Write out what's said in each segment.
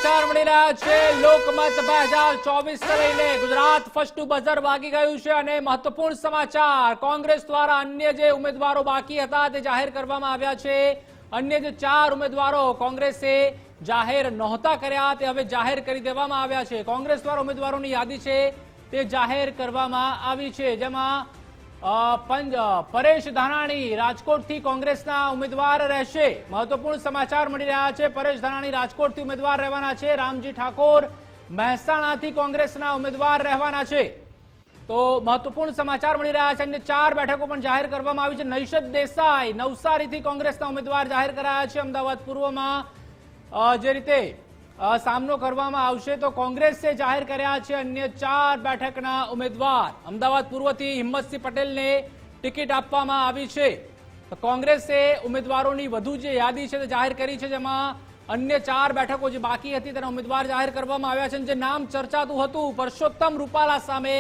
સમાચાર મળી રહ્યા છે। લોકમત 2024 લઈને ગુજરાત ફર્સ્ટનું બઝર વાગી ગયું છે અને મહત્વપૂર્ણ સમાચાર કોંગ્રેસ દ્વારા અન્ય જે ઉમેદવારો બાકી હતા તે જાહેર કરવામાં આવ્યા છે। અન્ય જે 4 ઉમેદવારો કોંગ્રેસે જાહેર નહોતા કર્યા તે હવે જાહેર કરી દેવામાં આવ્યા છે। કોંગ્રેસ દ્વારા ઉમેદવારોની યાદી છે તે જાહેર કરવામાં આવી છે, જેમાં પરેશ ધાનાણી રાજકોટથી કોંગ્રેસના ઉમેદવાર રહેશે। મહત્વપૂર્ણ સમાચાર મળી રહ્યા છે। પરેશ ધાનાણી રાજકોટથી ઉમેદવાર રહેવાના છે। રામજી ઠાકોર મહેસાણાથી કોંગ્રેસના ઉમેદવાર રહેવાના છે। તો મહત્વપૂર્ણ સમાચાર મળી રહ્યા છે। અન્ય 4 બેઠકો પણ જાહેર કરવામાં આવી છે। નૈશદ દેસાઈ નવસારીથી કોંગ્રેસના ઉમેદવાર જાહેર કરાયા છે। અમદાવાદ પૂર્વમાં જે રીતે સામનો કરવામાં આવશે તો કોંગ્રેસે જાહેર કર્યા છે અન્ય 4 બેઠકના ઉમેદવાર। અમદાવાદ પૂર્વથી હિંમતસિંહ પટેલને ટિકિટ આપવામાં આવી છે। તો કોંગ્રેસે ઉમેદવારોની વધુ જે યાદી છે તે જાહેર કરી છે, જેમાં અન્ય 4 બેઠકો જે બાકી હતી તેના ઉમેદવાર જાહેર કરવામાં આવ્યા છે। જે નામ ચર્ચાતું હતું પરસોત્તમ રૂપાલા સામે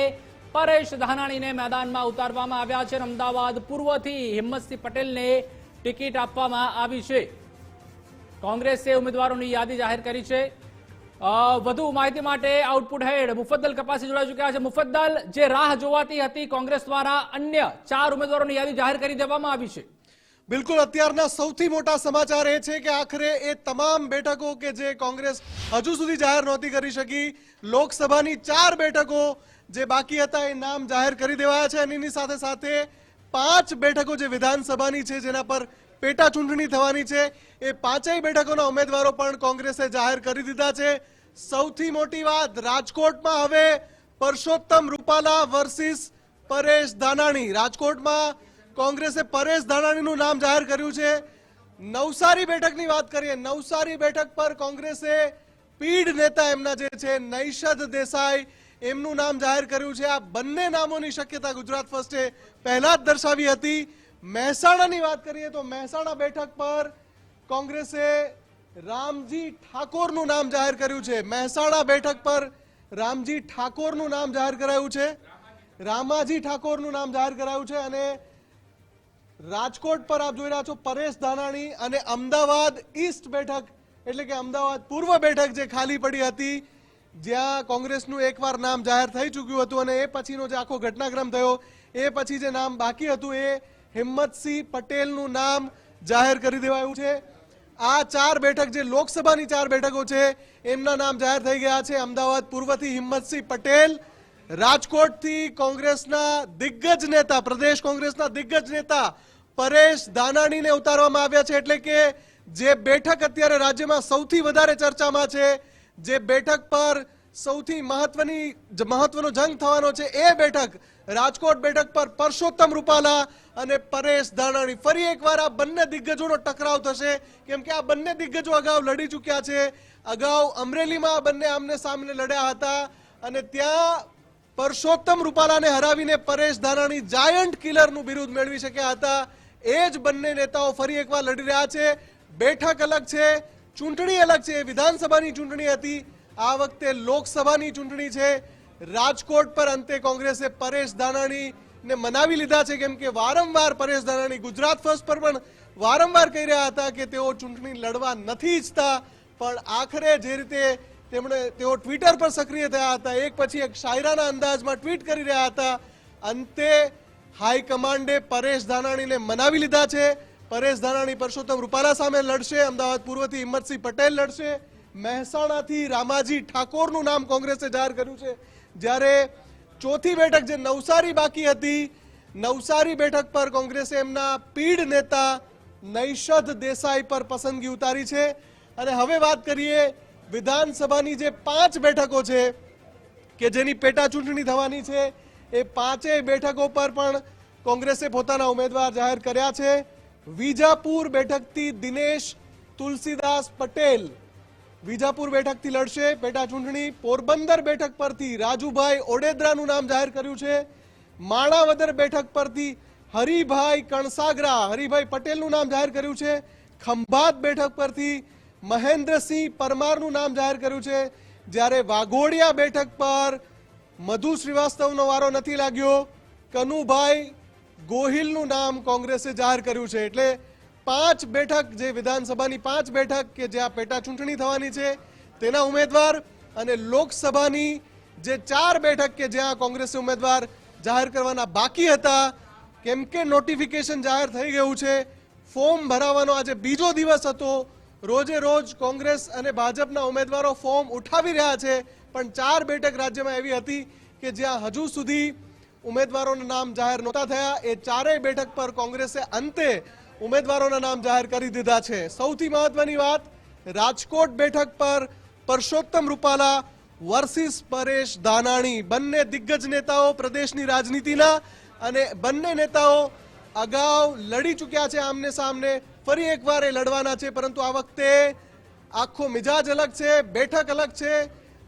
પરેશ ધાનાણીને મેદાનમાં ઉતારવામાં આવ્યા છે। અમદાવાદ પૂર્વથી હિંમતસિંહ પટેલને ટિકિટ આપવામાં આવી છે। કોંગ્રેસે ઉમેદવારોની યાદી જાહેર કરી છે। વધુ માહિતી માટે આઉટપુટ હેડ મુફદ્દલ કપાસી જોડાઈ ચૂક્યા છે। મુફદ્દલ, જે રાહ જોવાતી હતી કોંગ્રેસ દ્વારા અન્ય 4 ઉમેદવારોની યાદી જાહેર કરી દેવામાં આવી છે। બિલકુલ, અત્યારના સૌથી મોટા સમાચાર એ છે કે આખરે એ તમામ બેઠકો કે જે કોંગ્રેસ હજુ સુધી જાહેર નહોતી કરી શકી, લોકસભાની 4 બેઠકો જે બાકી હતા એ નામ જાહેર કરી દેવાયા છે। અને એની સાથે સાથે 5 બેઠકો જે વિધાનસભાની છે જેના પર પેટા ચૂંટણી થવાની છે એ 5 બેઠકોના ઉમેદવારો પણ કોંગ્રેસે જાહેર કરી દીધા છે। સૌથી મોટી વાત, રાજકોટમાં હવે પરસોત્તમ રૂપાલા વર્સિસ પરેશ ધાનાણી। રાજકોટમાં કોંગ્રેસે પરેશ ધાનાણીનું નામ જાહેર કર્યું છે। નવસારી બેઠકની વાત કરીએ, નવસારી બેઠક પર કોંગ્રેસે પીઢ નેતા એમના જે છે નૈશદ દેસાઈ એમનું નામ જાહેર કર્યું છે। આ બંને નામોની શક્યતા ગુજરાત ફર્સ્ટે પહેલા જ દર્શાવી હતી। મહેસાણાની વાત કરીએ તો મહેસાણા બેઠક પર કોંગ્રેસે રામજી ઠાકોરનું નામ જાહેર કર્યું છે। મહેસાણા બેઠક પર રામજી ઠાકોરનું નામ જાહેર કરાયું છે, રામાજી ઠાકોરનું નામ જાહેર કરાયું છે। અને રાજકોટ પર આપ જોઈ રહ્યા છો પરેશ ધાનાણી। અને અમદાવાદ ઈસ્ટ બેઠક એટલે કે અમદાવાદ પૂર્વ બેઠક જે ખાલી પડી હતી, જ્યાં કોંગ્રેસનું એકવાર નામ જાહેર થઈ ચૂક્યું હતું અને એ પછીનો જે આખો ઘટનાક્રમ થયો એ પછી જે નામ બાકી હતું એ હિંમતસિંહ પટેલનું નામ જાહેર કરી દેવાયું છે। આ 4 બેઠક જે લોકસભાની 4 બેઠકો છે એમના નામ જાહેર થઈ ગયા છે। અમદાવાદ પૂર્વથી હિંમતસિંહ પટેલ, રાજકોટથી કોંગ્રેસના દિગ્ગજ નેતા, પ્રદેશ કોંગ્રેસના દિગ્ગજ નેતા પરેશ ધાનાણીને ઉતારવામાં આવ્યા છે। એટલે કે જે બેઠક અત્યારે રાજ્યમાં સૌથી વધારે ચર્ચામાં છે, જે બેઠક પર સૌથી મહત્વનો જંગ થવાનો છે એ બેઠક, રાજકોટ બેઠક પર પરસોત્તમ રૂપાલા અને પરેશ ધાનાણી। ફરી એકવાર આ બંને દિગ્ગજોનો ટકરાવ થશે, કેમ કે આ બંને દિગ્ગજો અગાઉ લડી ચૂક્યા છે। અગાઉ અમરેલીમાં બંને આમને સામને લડ્યા હતા અને ત્યાં પરસોત્તમ રૂપાલાને હરાવીને પરેશ ધાનાણી જાયન્ટ કિલરનું બિરુદ મેળવી શક્યા હતા। એ જ બંને નેતાઓ ફરી એકવાર લડી રહ્યા છે। બેઠક અલગ છે, ચૂંટણી અલગ છે। વિધાનસભાની ચૂંટણી હતી, આ વખતે લોકસભાની ચૂંટણી છે। રાજકોટ પર અંતે કોંગ્રેસે પરેશ ધાનાણીને મનાવી લીધા છે, કેમ કે વારંવાર પરેશ ધાનાણી ગુજરાત ફર્સ્ટ પર પણ વારંવાર કહી રહ્યા હતા કે તેઓ ચૂંટણી લડવા નથી ઈચ્છતા, પણ આખરે જે રીતે તેઓ ટ્વિટર પર સક્રિય થયા હતા, એક પછી એક શાયરાના અંદાજમાં ટ્વીટ કરી રહ્યા હતા, અંતે હાઈકમાન્ડે પરેશ ધાનાણીને મનાવી લીધા છે। પરેશ ધાનાણી પરસોત્તમ રૂપાલા સામે લડશે, અમદાવાદ પૂર્વથી હિંમતસિંહ પટેલ લડશે, મહેસાણાથી રામાજી ઠાકોરનું નામ કોંગ્રેસે જાહેર કર્યું છે। જ્યારે ચોથી બેઠક જે નવસારી બાકી હતી, નવસારી બેઠક પર કોંગ્રેસે એમના પીઢ નેતા નૈશદ દેસાઈ પર પસંદગી ઉતારી છે। અને હવે વાત કરીએ વિધાનસભાની જે 5 બેઠકો છે કે જેની પેટા ચૂંટણી થવાની છે, એ 5 બેઠકો પર પણ કોંગ્રેસે પોતાના ઉમેદવાર જાહેર કર્યા છે। વિજાપુર બેઠકથી દિનેશ તુલસીદાસ પટેલ વિજાપુર બેઠકથી લડશે પેટા ચૂંટણી। પોરબંદર બેઠક પરથી રાજુભાઈ ઓડેદરાનું નામ જાહેર કર્યું છે। માણાવદર બેઠક પરથી હરિભાઈ કણસાગરા, હરિભાઈ પટેલનું નામ જાહેર કર્યું છે। ખંભાત બેઠક પરથી મહેન્દ્રસિંહ પરમારનું નામ જાહેર કર્યું છે। જ્યારે વાઘોડિયા બેઠક પર મધુ શ્રીવાસ્તવનો વારો નથી લાગ્યો, કનુભાઈ ગોહિલનું નામ કોંગ્રેસે જાહેર કર્યું છે। એટલે 5 બેઠક જે વિધાનસભાની 5 બેઠક કે જ્યાં પેટા ચૂંટણી થવાની છે તેના ઉમેદવાર અને લોકસભાની જે 4 બેઠક કે જ્યાં કોંગ્રેસે ઉમેદવાર જાહેર કરવાના બાકી હતા, કેમ કે નોટિફિકેશન જાહેર થઈ ગયું છે, ફોર્મ ભરાવાનો આજે બીજો દિવસ હતો, રોજે રોજ કોંગ્રેસ અને ભાજપના ઉમેદવારો ફોર્મ ઉઠાવી રહ્યા છે, પણ 4 બેઠક રાજ્યમાં એવી હતી કે જ્યાં હજુ સુધી ઉમેદવારોના નામ જાહેર નહોતા થયા. એ 4 બેઠક પર કોંગ્રેસે અંતે ઉમેદવારોના નામ જાહેર કરી દીધા છે. સૌથી મહત્વની વાત, રાજકોટ બેઠક પર પરસોત્તમ રૂપાલા વર્સિસ પરેશ ધાનાણી, બંને દિગ્ગજ નેતાઓ પ્રદેશની રાજનીતિના, અને બંને નેતાઓ અગાઉ લડી ચૂક્યા છે આમને સામને, ફરી એકવાર એ લડવાના છે, પરંતુ આ વખતે આખો મિજાજ અલગ છે, બેઠક અલગ છે,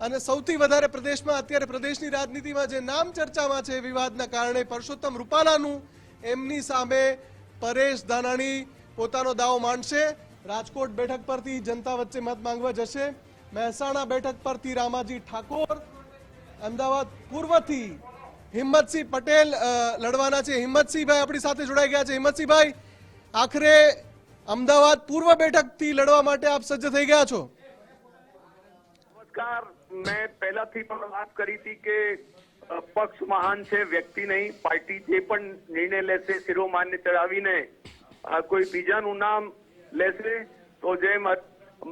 અને સૌથી વધારે પ્રદેશમાં અત્યારે પ્રદેશની રાજનીતિમાં જે નામ ચર્ચામાં છે વિવાદના કારણે પરસોત્તમ રૂપાલાનું, એમની સામે પરેશ ધાનાણી પોતાનો દાવો માંડશે. રાજકોટ બેઠક પરથી જનતા વચ્ચે મત માંગવા જશે. મહેસાણા બેઠક પરથી રામાજી ઠાકોર, અમદાવાદ પૂર્વથી હિંમતસિંહ પટેલ લડવાના છે. હિંમતસિંહભાઈ આપણી સાથે જોડાઈ ગયા છે. હિંમતસિંહભાઈ, આખરે અમદાવાદ પૂર્વ બેઠકથી લડવા માટે આપ સજ્જ થઈ ગયા છો? નમસ્કાર. મેં પહેલાથી પણ વાત કરી હતી કે પક્ષ મહાન છે, વ્યક્તિ નહીં. પાર્ટી જે પણ નિર્ણય લેશે શિરોમાન્ય ચડાવીને કોઈ બીજાનું નામ લેશે તો જેમ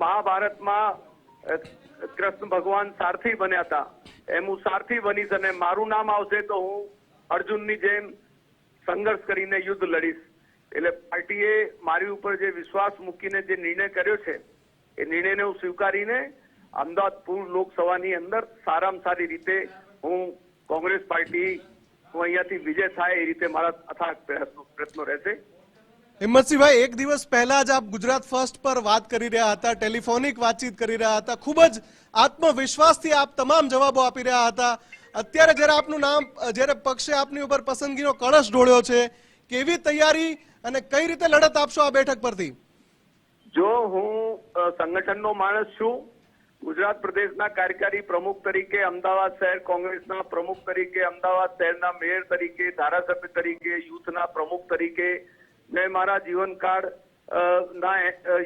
મહાભારતમાં કૃષ્ણ ભગવાન સારથી બન્યા હતા એમ હું સારથી બનીશ, અને મારું નામ આવશે તો હું અર્જુનની જેમ સંઘર્ષ કરીને યુદ્ધ લડીશ. એટલે પાર્ટીએ મારી ઉપર જે વિશ્વાસ મૂકીને જે નિર્ણય કર્યો છે એ નિર્ણયને હું સ્વીકારીને અમદાવાદ પૂર્વ લોકસભાની અંદર સારામાં સારી રીતે હું કોંગ્રેસ પાર્ટી અહીંયાથી વિજય થાય એ રીતે મારા અથાગ પ્રયત્નો રહેશે. હિંમતસિંહભાઈ, એક દિવસ પહેલા જ આપ ગુજરાત ફર્સ્ટ પર વાત કરી રહ્યા હતા, ટેલિફોનિક વાતચીત કરી રહ્યા હતા, ખૂબ જ આત્મવિશ્વાસથી આપ તમામ જવાબો આપી રહ્યા હતા. અત્યારે જ્યારે આપનું નામ, જ્યારે પક્ષે આપની ઉપર પસંદગીનો કળશ ઢોળ્યો છે, કેવી તૈયારી અને કઈ રીતે લડત આપશો આ બેઠક પરથી? જો હું સંગઠનનો માણસ છું, ગુજરાત પ્રદેશના કાર્યકારી પ્રમુખ તરીકે, અમદાવાદ શહેર કોંગ્રેસના પ્રમુખ તરીકે, અમદાવાદ શહેરના મેયર તરીકે, ધારાસભ્ય તરીકે, યુથના પ્રમુખ તરીકે મેં મારા જીવનકાળ ના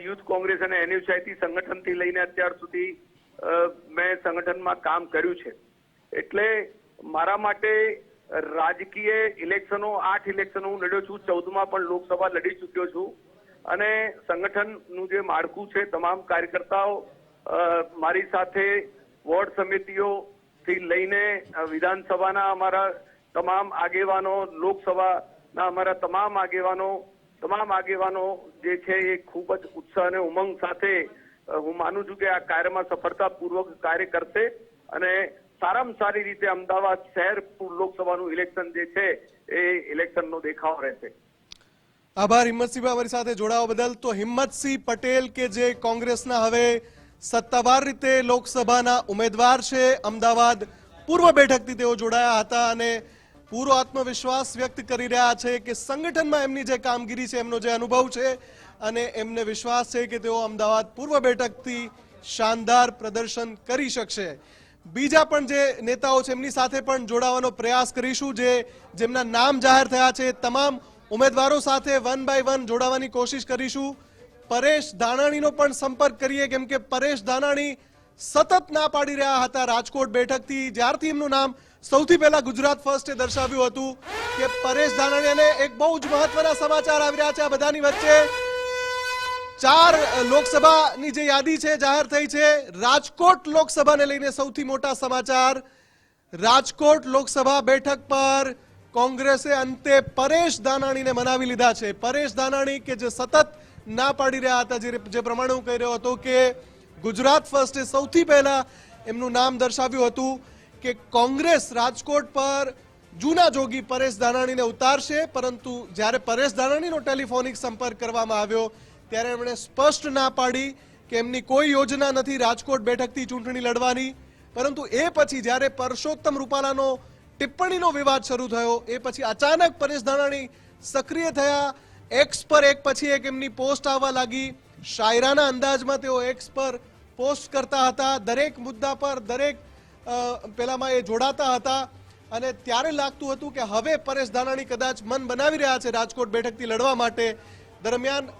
યુથ કોંગ્રેસ અને એનયુસીઆઈટી સંગઠનથી લઈને અત્યાર સુધી મેં સંગઠનમાં કામ કર્યું છે. એટલે મારા માટે રાજકીય ઇલેક્શનો 8 ઇલેક્શનો હું લડ્યો છું, 14માં પણ લોકસભા લડી ચૂક્યો છું, અને સંગઠનનું જે માળખું છે તમામ કાર્યકર્તાઓ મારી સાથે વોર્ડ સમિતિઓથી લઈને વિધાનસભાના અમારા તમામ આગેવાનો, લોકસભાના અમારા તમામ આગેવાનો જે છે એ ખૂબ જ ઉત્સાહ અને ઉમંગ સાથે હું માનું છું કે આ કાર્યમાં સફળતાપૂર્વક કાર્ય કરશે અને સારામાં સારી રીતે અમદાવાદ શહેર લોકસભાનું ઇલેક્શન જે છે એ ઇલેક્શનનો દેખાવ રહેશે. આભાર હિંમતસિંહભાઈ અમારી સાથે જોડાવા બદલ. તો હિંમતસિંહ પટેલ કે જે કોંગ્રેસના હવે સત્તાવાર રીતે લોકસભાના ઉમેદવાર છે, અમદાવાદ પૂર્વ બેઠકથી તેઓ જોડાયા હતા અને પૂરો આત્મવિશ્વાસ વ્યક્ત કરી રહ્યા છે કે સંગઠનમાં એમની જે કામગીરી છે, એમનો જે અનુભવ છે, અને એમને વિશ્વાસ છે કે તેઓ અમદાવાદ પૂર્વ બેઠકથી શાનદાર પ્રદર્શન કરી શકશે. બીજા પણ જે નેતાઓ છે એમની સાથે પણ જોડાવાનો પ્રયાસ કરીશું, જેમના નામ જાહેર થયા છે. તમામ ઉમેદવારો સાથે 1 બાય 1 જોડાવાની કોશિશ કરીશું. પરેશ ધાનાણીનો પણ સંપર્ક કરીએ, કેમ કે પરેશ ધાનાણી સતત ના પાડી રહ્યા હતા રાજકોટ બેઠકથી. જ્યારથી એમનું નામ સૌથી પહેલા ગુજરાત ફર્સ્ટે દર્શાવ્યું હતું કે પરેશ ધાનાણીને એક બહુ જ મહત્વના સમાચાર આવી રહ્યા છે આ બધાની વચ્ચે. 4 લોકસભાની જે યાદી છે જાહેર થઈ છે, રાજકોટ લોકસભાને લઈને સૌથી મોટા સમાચાર. રાજકોટ લોકસભા બેઠક પર કોંગ્રેસે અંતે પરેશ ધાનાણીને મનાવી લીધા છે. પરેશ ધાનાણી કે જે સતત ના પાડી રહ્યા હતા, જે પ્રમાણે હું કહી રહ્યો હતો કે ગુજરાત ફર્સ્ટે સૌથી પહેલા એમનું નામ દર્શાવ્યું હતું કે કોંગ્રેસ રાજકોટ પર જૂના જોગી પરેશ ધાનાણીને ઉતારશે, પરંતુ જ્યારે પરેશ ધાનાણીનો ટેલિફોનિક સંપર્ક કરવામાં આવ્યો ત્યારે એમણે સ્પષ્ટ ના પાડી કે એમની કોઈ યોજના નથી રાજકોટ બેઠકથી ચૂંટણી લડવાની. પરંતુ એ પછી જ્યારે પરસોત્તમ રૂપાલાનો ટિપ્પણીનો વિવાદ શરૂ થયો, એ પછી અચાનક પરેશ ધાનાણી સક્રિય થયા. એક્સ પર એક પછી એક એમની પોસ્ટ આવવા લાગી. શાયરાના અંદાજમાં તેઓ એક્સ પર પોસ્ટ કરતા હતા, દરેક મુદ્દા પર દરેક પેલામાં એ જોડાતા હતા, અને ત્યારે લાગતું હતું કે હવે પરેશ ધાનાણી કદાચ મન બનાવી રહ્યા છે રાજકોટ બેઠકથી લડવા માટે. દરમિયાન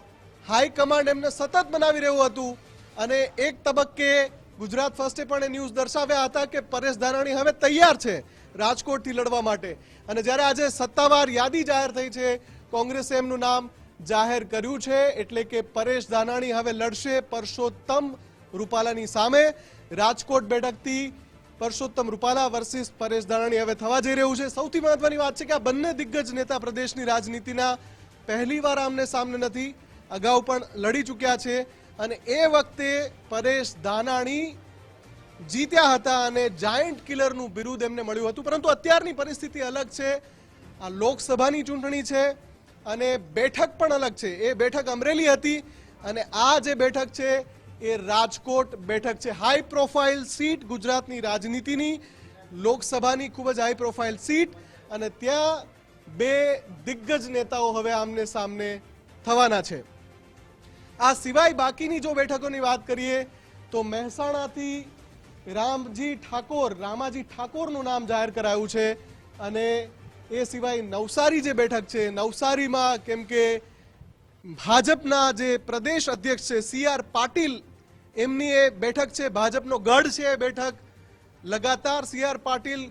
હાઈકમાન્ડ એમને સતત બનાવી રહ્યું હતું, અને એક તબક્કે ગુજરાત ફર્સ્ટે પણ એ ન્યૂઝ દર્શાવ્યા હતા કે પરેશ ધાનાણી હવે તૈયાર છે રાજકોટથી લડવા માટે, અને જ્યારે આજે સત્તાવાર યાદી જાહેર થઈ છે, કોંગ્રેસે એમનું નામ જાહેર કર્યું છે, એટલે કે પરેશ ધાનાણી હવે લડશે પરસોત્તમ રૂપાલાની સામે. રાજકોટ બેઠકથી પરસોત્તમ રૂપાલા વર્સિસ પરેશ ધાનાણી હવે થવા જઈ રહ્યું છે. સૌથી મહત્વની વાત છે કે આ બંને દિગ્ગજ નેતા પ્રદેશની રાજનીતિના પહેલીવાર આમને સામને નથી, અગાઉ પણ લડી ચૂક્યા છે, અને એ વખતે પરેશ ધાનાણી જીત્યા હતા અને જાયન્ટ કિલરનું બિરુદ એમને મળ્યું હતું. પરંતુ અત્યારની પરિસ્થિતિ અલગ છે. આ લોકસભાની ચૂંટણી છે અને બેઠક પણ અલગ છે. એ બેઠક અમરેલી હતી અને આ જે બેઠક છે એ રાજકોટ બેઠક છે. હાઈ પ્રોફાઇલ સીટ, ગુજરાતની રાજનીતિની લોકસભાની ખૂબ જ હાઈ પ્રોફાઇલ સીટ, અને ત્યાં બે દિગ્ગજ નેતાઓ હવે આમને સામને થવાના છે. આ સિવાય બાકીની જો બેઠકોની વાત કરીએ તો મહેસાણાથી રામાજી ઠાકોરનું નામ જાહેર કરાયું છે, અને એ સિવાય નવસારી જે બેઠક છે, નવસારીમાં કેમ કે ભાજપના જે પ્રદેશ અધ્યક્ષ છે CR પાટીલ, એમની એ બેઠક છે, ભાજપનો ગઢ છે એ બેઠક. લગાતાર CR પાટીલ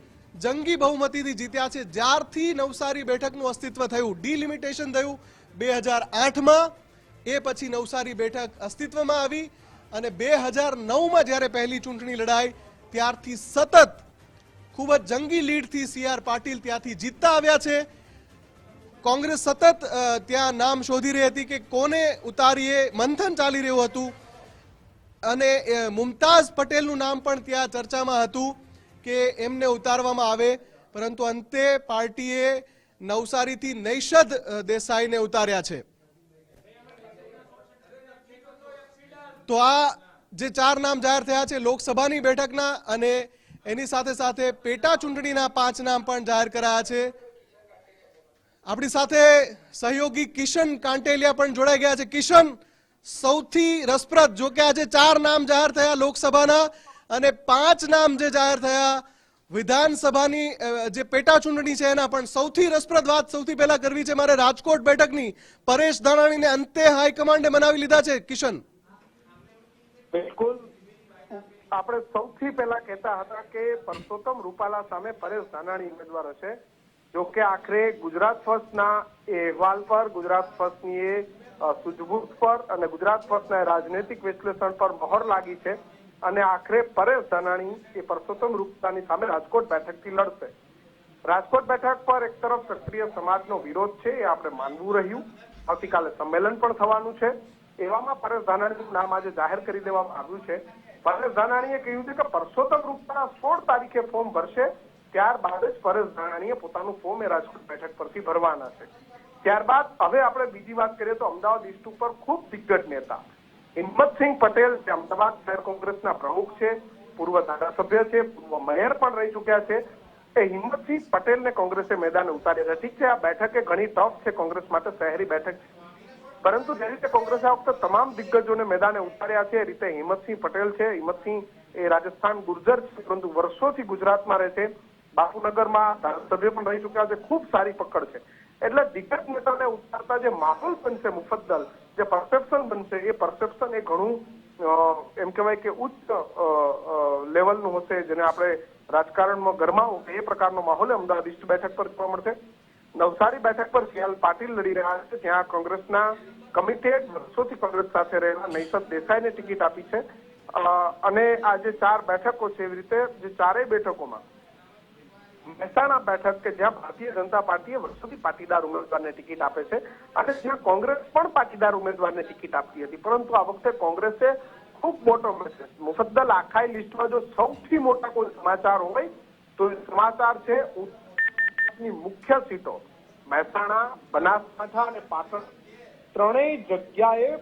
જંગી બહુમતીથી જીત્યા છે. જ્યારથી નવસારી બેઠકનું અસ્તિત્વ થયું, ડિલિમિટેશન થયું 2008માં, એ પછી નવસારી બેઠક અસ્તિત્વમાં આવી, અને 2009માં જ્યારે પહેલી ચૂંટણી લડાઈ ત્યારથી સતત ખૂબ જ જંગી લીડથી CR પાટીલ ત્યાંથી જીતતા આવ્યા છે. કોંગ્રેસ સતત ત્યાં નામ શોધી રહી હતી કે કોને ઉતારીએ, મંથન ચાલી રહ્યું હતું, અને મુમતાઝ પટેલનું નામ પણ ત્યાં ચર્ચામાં હતું કે એમને ઉતારવામાં આવે, પરંતુ અંતે પાર્ટીએ નવસારીથી નૈષદ દેસાઈને ઉતાર્યા છે. તો આ જે 4 નામ જાહેર થયા છે લોકસભાની બેઠકના, અને એની સાથે સાથે પેટા ચૂંટણીના 5 નામ પણ જાહેર કરાયા છે. આપણી સાથે સહયોગી કિશન કાંટેલિયા પણ જોડાઈ ગયા છે. કિશન, સૌથી રસપ્રદ, જો કે આજે 4 નામ જાહેર થયા લોકસભાના અને 5 નામ જે જાહેર થયા વિધાનસભાની જે પેટા ચૂંટણી છે એના, પણ સૌથી રસપ્રદ વાત સૌથી પહેલા કરવી છે મારે રાજકોટ બેઠકની. પરેશ ધાનાણીને અંતે હાઈકમાન્ડે મનાવી લીધા છે. કિશન, બિલકુલ, આપણે સૌથી પહેલા કહેતા હતા કે પરસોત્તમ રૂપાલા સામે પરેશ ધાનાણી ઉમેદવાર હશે. જો કે આખરે ગુજરાત ફર્સ્ટના અહેવાલ પર, ગુજરાત ફર્સ્ટની એ સૂઝબૂછ પર અને ગુજરાત ફર્સ્ટના રાજનૈતિક વિશ્લેષણ પર મહોર લાગી છે, અને આખરે પરેશ ધાનાણી એ પરસોત્તમ રૂપાલાની સામે રાજકોટ બેઠકથી લડશે. રાજકોટ બેઠક પર એક તરફ ક્ષત્રિય સમાજનો વિરોધ છે, એ આપણે માનવું રહ્યું. આવતીકાલે સંમેલન પણ થવાનું છે. એવામાં પરેશ ધાનાણીનું નામ આજે જાહેર કરી દેવામાં આવ્યું છે. પરેશ ધાનાણીએ કહ્યું છે કે પરસોત્તમ રૂપાલા 16 તારીખે ફોર્મ ભરશે, ત્યારબાદ જ પરેશ ધાનાણીએ પોતાનું ફોર્મ એ રાજકોટ બેઠક પરથી ભરવાના છે. ત્યારબાદ હવે આપણે બીજી વાત કરીએ તો અમદાવાદ ઈસ્ટ ઉપર ખૂબ દિગ્ગજ નેતા હિંમતસિંહ પટેલ, જે અમદાવાદ શહેર કોંગ્રેસના પ્રમુખ છે, પૂર્વ ધારાસભ્ય છે, પૂર્વ મેયર પણ રહી ચુક્યા છે, એ હિંમતસિંહ પટેલને કોંગ્રેસે મેદાને ઉતાર્યા છે. ઠીક છે, આ બેઠક એ ઘણી ટફ છે કોંગ્રેસ માટે, શહેરી બેઠક છે, પરંતુ જે રીતે કોંગ્રેસે આ વખતે તમામ દિગ્ગજોને મેદાને ઉતાર્યા છે, એ રીતે હિંમતસિંહ પટેલ છે. હિંમતસિંહ એ રાજસ્થાન ગુર્જર છે, પરંતુ વર્ષોથી ગુજરાતમાં રહે છે, બાપુનગરમાં ધારાસભ્ય પણ રહી ચુક્યા છે, ખૂબ સારી પકડ છે. એટલે દિગ્ગજ નેતાને ઉતારતા જે માહોલ બનશે મુફદ્દલ, જે પરસેપ્શન બનશે, એ પરસેપ્શન એ ઘણું એમ કહેવાય કે ઉચ્ચ લેવલનું હશે, જેને આપણે રાજકારણમાં ગરમાવું એ પ્રકારનો માહોલ અમદાવાદ ઈસ્ટ બેઠક પર જોવા મળશે. નવસારી બેઠક પર CR પાટીલ લડી રહ્યા છે. ત્યાં કોંગ્રેસના કમિટેડ, વર્ષોથી કોંગ્રેસ સાથે રહેલા નૈષદ દેસાઈને ટિકિટ આપી છે, અને આ જે 4 બેઠકો છે, એવી રીતે જે 4 બેઠકોમાં મહેસાણા બેઠક કે જ્યાં ભારતીય જનતા પાર્ટીએ વર્ષોથી પાટીદાર ઉમેદવારને ટિકિટ આપે છે, અને જ્યાં કોંગ્રેસ પણ પાટીદાર ઉમેદવારને ટિકિટ આપતી હતી, પરંતુ આ વખતે કોંગ્રેસે ખૂબ મોટો મેસેજ મુફદ્દલ આખાઈ લિસ્ટમાં જો સૌથી મોટા કોઈ સમાચાર હોય તો સમાચાર છે મુખ્ય સીટો મહેસાણા, બનાસકાંઠા અને પાટણ, ત્રણેય જગ્યાએ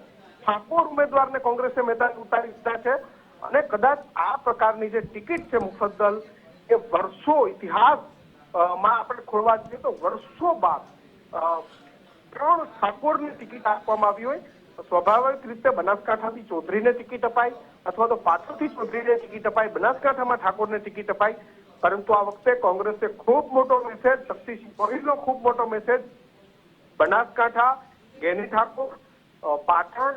ઠાકોર ઉમેદવારને કોંગ્રેસે મેદાન ઉતારી દીધા છે. અને કદાચ આ પ્રકારની જે ટિકિટ છે મુફદ્દલ, એ વર્ષો ઇતિહાસમાં આપણે ખોલવા જઈએ તો વર્ષો બાદ 3 ઠાકોરને ટિકિટ આપવામાં આવી હોય. સ્વાભાવિક રીતે બનાસકાંઠાથી ચૌધરીને ટિકિટ અપાય, અથવા તો પાટણથી ચૌધરીને ટિકિટ અપાય, બનાસકાંઠામાં ઠાકોરને ટિકિટ અપાય, પરંતુ આ વખતે કોંગ્રેસે ખૂબ મોટો મેસેજ, શક્તિસિંહ ગોહિલનો ખૂબ મોટો મેસેજ, બનાસકાંઠા ગેની ઠાકોર, પાટણ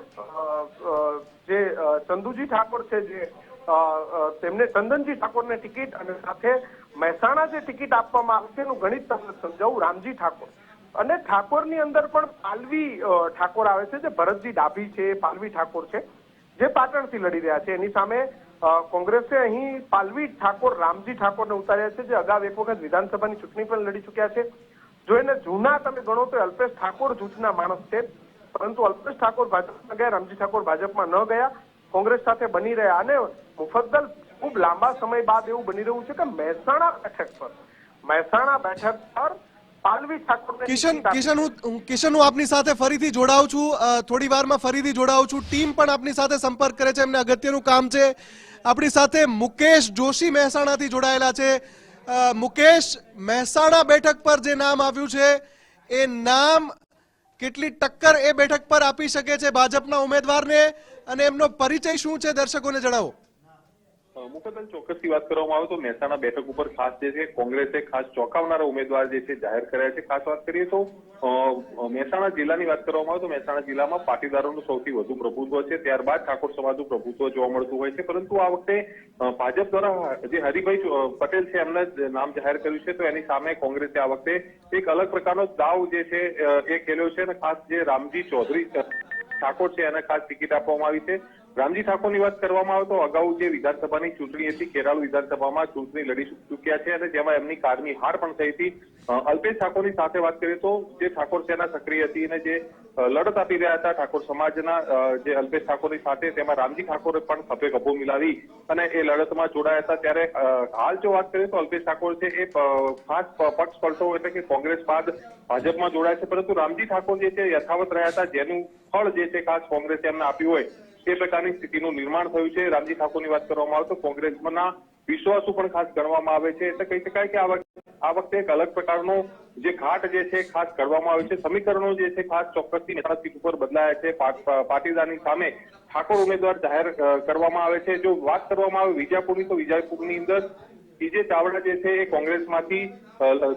જે ચંદુજી ઠાકોર છે, જે તેમને ચંદનજી ઠાકોરને ટિકિટ અને સાથે મહેસાણા જે ટિકિટ આપવામાં આવશે એનું ગણિત તમને સમજાવું. રામજી ઠાકોર અને ઠાકોરની અંદર પણ પાલવી ઠાકોર આવે છે, જે ભરતજી ડાભી છે, પાલવી ઠાકોર છે, જે પાટણથી લડી રહ્યા છે. એની સામે કોંગ્રેસે અહીં પાલવી ઠાકોર રામજી ઠાકોરને ઉતાર્યા છે, જે અગાઉ એક વખત વિધાનસભાની ચૂંટણી પણ લડી ચુક્યા છે. જો એને જૂના તમે ગણો તો અલ્પેશ ઠાકોર જૂથના માણસ છે, પરંતુ અલ્પેશ ઠાકોર ભાજપમાં ગયા, રામજી ઠાકોર ભાજપમાં ન ગયા, કોંગ્રેસ સાથે બની રહ્યા. અને મુફદ્દલ ખૂબ લાંબા સમય બાદ એવું બની રહ્યું છે કે મહેસાણા બેઠક પર પાલવી ઠાકોરને કિશન હું આપની સાથે ફરીથી જોડાઉં છું, થોડી વારમાં ફરીથી જોડાઉં છું. ટીમ પણ આપની સાથે સંપર્ક કરે છે, એમને અગત્યનું કામ છે. આપણી સાથે મુકેશ જોશી મહેસાણાથી જોડાયેલા છે. મુકેશ, મહેસાણા બેઠક પર જે નામ આવ્યું છે એ નામ કેટલી ટક્કર એ બેઠક પર આપી શકે છે ભાજપના ઉમેદવારને, અને એમનો પરિચય શું છે દર્શકોને જણાવો. મુકદ્દલ ચોક્કસથી વાત કરવામાં આવે તો મહેસાણા બેઠક ઉપર ખાસ જે છે કોંગ્રેસે ખાસ ચોંકાવનારા ઉમેદવાર જે છે જાહેર કર્યા છે. ખાસ વાત કરીએ તો મહેસાણા જિલ્લાની વાત કરવામાં આવે તો મહેસાણા જિલ્લામાં પાટીદારોનું સૌથી વધુ પ્રભુત્વ છે, ત્યારબાદ ઠાકોર સમાજનું પ્રભુત્વ જોવા મળતું હોય છે. પરંતુ આ વખતે ભાજપ દ્વારા જે હરિભાઈ પટેલ છે એમને નામ જાહેર કર્યું છે, તો એની સામે કોંગ્રેસે આ વખતે એક અલગ પ્રકારનો દાવ જે છે એ ખેલ્યો છે. અને ખાસ જે રામજી ચૌધરી ઠાકોર છે એને ખાસ ટિકિટ આપવામાં આવી છે. રામજી ઠાકોરની વાત કરવામાં આવે તો અગાઉ જે વિધાનસભાની ચૂંટણી હતી, કેરાલુ વિધાનસભામાં ચૂંટણી લડી ચૂક્યા છે, અને જેમાં એમની કારની હાર પણ થઈ હતી. અલ્પેશ ઠાકોરની સાથે વાત કરીએ તો જે ઠાકોર સેના સક્રિય હતી અને જે લડત આપી રહ્યા હતા ઠાકોર સમાજના જે અલ્પેશ ઠાકોરની સાથે, તેમાં રામજી ઠાકોરે પણ ખભે ખભો મિલાવી અને એ લડતમાં જોડાયા હતા. ત્યારે હાલ જો વાત કરીએ તો અલ્પેશ ઠાકોર છે એ ખાસ પક્ષ પલટો એટલે કે કોંગ્રેસ બાદ ભાજપમાં જોડાયા છે, પરંતુ રામજી ઠાકોર જે છે યથાવત રહ્યા હતા, જેનું ફળ જે છે ખાસ કોંગ્રેસે એમને આપ્યું હોય તે પ્રકારની સ્થિતિનું નિર્માણ થયું છે. રામજી ઠાકોરની વાત કરવામાં આવે તો કોંગ્રેસના વિશ્વાસુ પણ ખાસ ગણવામાં આવે છે. એટલે કહી શકાય કે આ વખતે એક અલગ પ્રકારનો જે ઘાટ જે છે ખાસ કરવામાં આવે છે. સમીકરણો જે છે ખાસ ચોક્કસથી મહેસાણા સીટ ઉપર બદલાયા છે. પાટીદારની સામે ઠાકોર ઉમેદવાર જાહેર કરવામાં આવે છે. જો વાત કરવામાં આવે વિજાપુરની, તો વિજાપુરની અંદર બીજે ચાવડા જે છે એ કોંગ્રેસમાંથી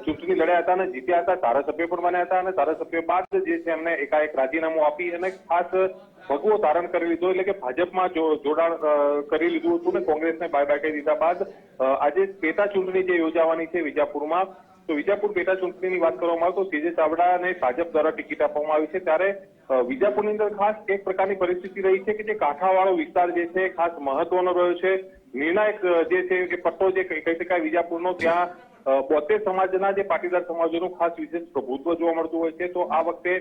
ચૂંટણી લડ્યા હતા અને જીત્યા હતા, ધારાસભ્ય પણ બન્યા હતા. અને ધારાસભ્ય બાદ જે છે એમને એકાએક રાજીનામું આપી અને ખાસ ભગવો ધારણ કરી લીધો, એટલે કે ભાજપમાં જોડાણ કરી લીધું હતું ને કોંગ્રેસને બાય બાય કહી દીધા બાદ આજે પેટા ચૂંટણી જે યોજાવાની છે વિજાપુરમાં, તો વિજાપુર પેટા ચૂંટણીની વાત કરવામાં આવે તો સીજે ચાવડાને ભાજપ દ્વારા ટિકિટ આપવામાં આવી છે. ત્યારે વિજાપુરની અંદર ખાસ એક પ્રકારની પરિસ્થિતિ રહી છે કે જે કાંઠાવાળો વિસ્તાર જે છે ખાસ મહત્વનો રહ્યો છે. નિર્ણાયક જે છે એ પટ્ટો જે કહી શકાય વિજાપુરનો, ત્યાં 72 સમાજના જે પાટીદાર સમાજોનું ખાસ વિશેષ પ્રભુત્વ જોવા મળતું હોય છે. તો આ વખતે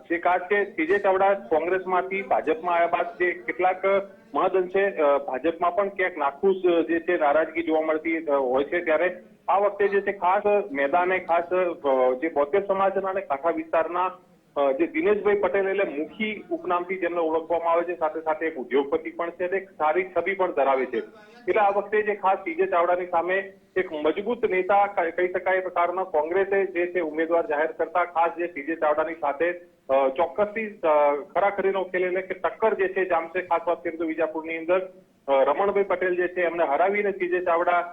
જે ખાસ છે સીજે ચાવડા કોંગ્રેસમાંથી ભાજપમાં આવ્યા બાદ જે કેટલાક મહદઅંશે ભાજપમાં પણ ક્યાંક નાખુશ જે છે નારાજગી જોવા મળતી હોય છે. ત્યારે આ વખતે જે છે ખાસ મેદાને ખાસ જે 72 સમાજના અને કાંઠા વિસ્તારના જે દિનેશભાઈ પટેલ એટલે મુખી ઉપનામથી જેમને ઓળખવામાં આવે છે, સાથે સાથે એક ઉદ્યોગપતિ પણ છે, એક સારી છબી પણ ધરાવે છે. એટલે આ વખતે જે ખાસ સીજે ચાવડાની સામે એક મજબૂત નેતા કહી શકાય એ પ્રકારના કોંગ્રેસે જે છે ઉમેદવાર જાહેર કરતા ખાસ જે સીજે ચાવડાની સાથે ચોક્કસથી ખરાખરીનો ખેલ એટલે કે ટક્કર જે છે જામશે. ખાસ વાત કરીએ તો વિજાપુરની અંદર રમણભાઈ પટેલ જે છે એમને હરાવીને સીજે ચાવડા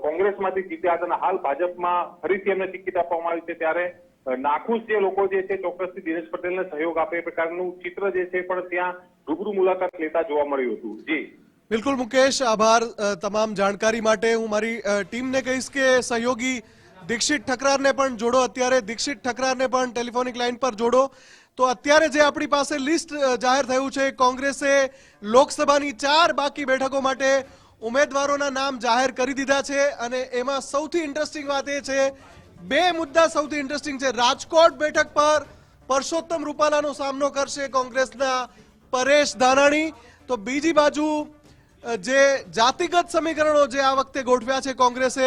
કોંગ્રેસમાંથી જીત્યા હતા અને હાલ ભાજપમાં ફરીથી એમને ટિકિટ આપવામાં આવી છે. ત્યારે નાખુશ જે લોકો જે છે ચોક્કસથી દિનેશ પટેલને સહયોગ આપે એ પ્રકારનું ચિત્ર જે છે પણ ત્યાં રૂબરૂ મુલાકાત લેતા જોવા મળ્યું હતું. જી બિલકુલ મુકેશ, આભાર તમામ જાણકારી માટે. હું મારી ટીમને કહીશ કે સહયોગી દીક્ષિત ઠકરારને પણ જોડો, અત્યારે દીક્ષિત ઠકરારને પણ ટેલિફોનિક લાઈન પર જોડો. તો અત્યારે જે આપણી પાસે લિસ્ટ જાહેર થયું છે, કોંગ્રેસે લોકસભાની 4 બાકી બેઠકો માટે ઉમેદવારોના નામ જાહેર કરી દીધા છે. અને એમાં સૌથી ઇન્ટરેસ્ટિંગ વાત એ છે, 2 મુદ્દા સૌથી ઇન્ટરેસ્ટિંગ છે. રાજકોટ બેઠક પર પરસોત્તમ રૂપાલાનો સામનો કરશે કોંગ્રેસના પરેશ ધાનાણી. તો બીજી બાજુ જે જાતિગત સમીકરણો જે આ વખતે ગોઠવ્યા છે કોંગ્રેસે,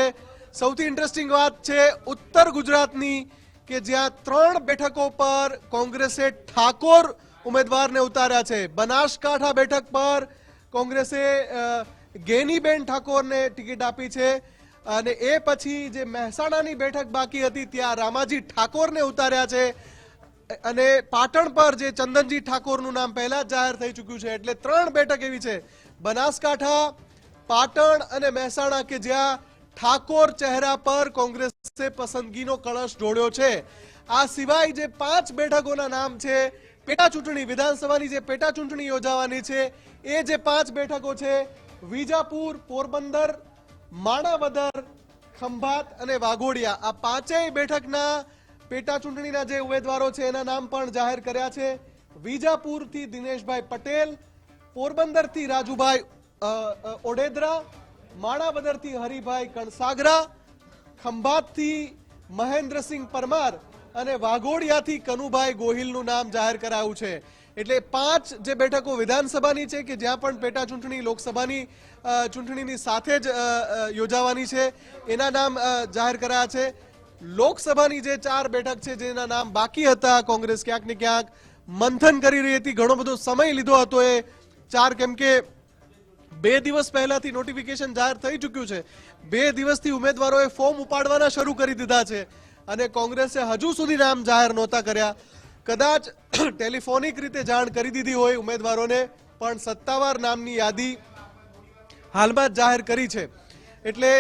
સૌથી ઇન્ટરેસ્ટિંગ વાત છે ઉત્તર ગુજરાતની કે જ્યાં 3 બેઠકો પર કોંગ્રેસે ઠાકોર ઉમેદવારને ઉતાર્યા છે. બનાસકાંઠા બેઠક પર કોંગ્રેસે ગેનીબેન ઠાકોરને ટિકિટ આપી છે અને એ પછી જે મહેસાણાની બેઠક બાકી હતી ત્યાં રામાજી ઠાકોરને ઉતાર્યા છે. અને પાટણ પર જે ચંદનજી ઠાકોરનું નામ પહેલા જ જાહેર થઈ ચૂક્યું છે. એટલે 3 બેઠક એવી છે, બનાસકાંઠા, પાટણ અને મહેસાણા, કે જ્યાં ઠાકોર ચહેરા પર કોંગ્રેસે પસંદગીનો કળશ ઢોળ્યો છે. આ સિવાય જે 5 બેઠકોના નામ છે, પેટા ચૂંટણી વિધાનસભાની જે પેટા ચૂંટણી યોજાવાની છે એ જે 5 બેઠકો છે વિજાપુર, પોરબંદર, માણાવદર, ખંભાત અને વાઘોડિયા, આ પાંચેય બેઠકના પેટા ચૂંટણીના જે ઉમેદવારો છે એના નામ પણ જાહેર કર્યા છે. વિજાપુરથી દિનેશભાઈ પટેલ, પોરબંદરથી રાજુભાઈ ઓડેદરા, માણાવદરથી હરિભાઈ કણસાગરા, ખંભાતથી મહેન્દ્રસિંહ પરમાર અને વાઘોડિયાથી કનુભાઈ ગોહિલનું નામ જાહેર કરાયું છે. એટલે 5 જે બેઠકો વિધાનસભાની છે કે જ્યાં પણ પેટા ચૂંટણી લોકસભાની ચૂંટણીની સાથે જ યોજાવાની છે એના નામ જાહેર કરાયા છે. લોકસભાની જે 4 બેઠક છે જેના નામ બાકી હતા, કોંગ્રેસ ક્યાંક ને ક્યાંક મંથન કરી રહી હતી, ઘણો બધો સમય લીધો હતો એ 4, કેમ કે 2 દિવસ પહેલાથી નોટિફિકેશન જાહેર થઈ ચૂક્યું છે. 2 દિવસથી ઉમેદવારોએ ફોર્મ ઉપાડવાના શરૂ કરી દીધા છે અને કોંગ્રેસે હજુ સુધી નામ જાહેર નહોતા કર્યા. કદાચ ટેલિફોનિક રીતે જાણ કરી દીધી હોય ઉમેદવારોને, પણ સત્તાવાર નામની યાદી હાલમાં જ જાહેર કરી છે. એટલે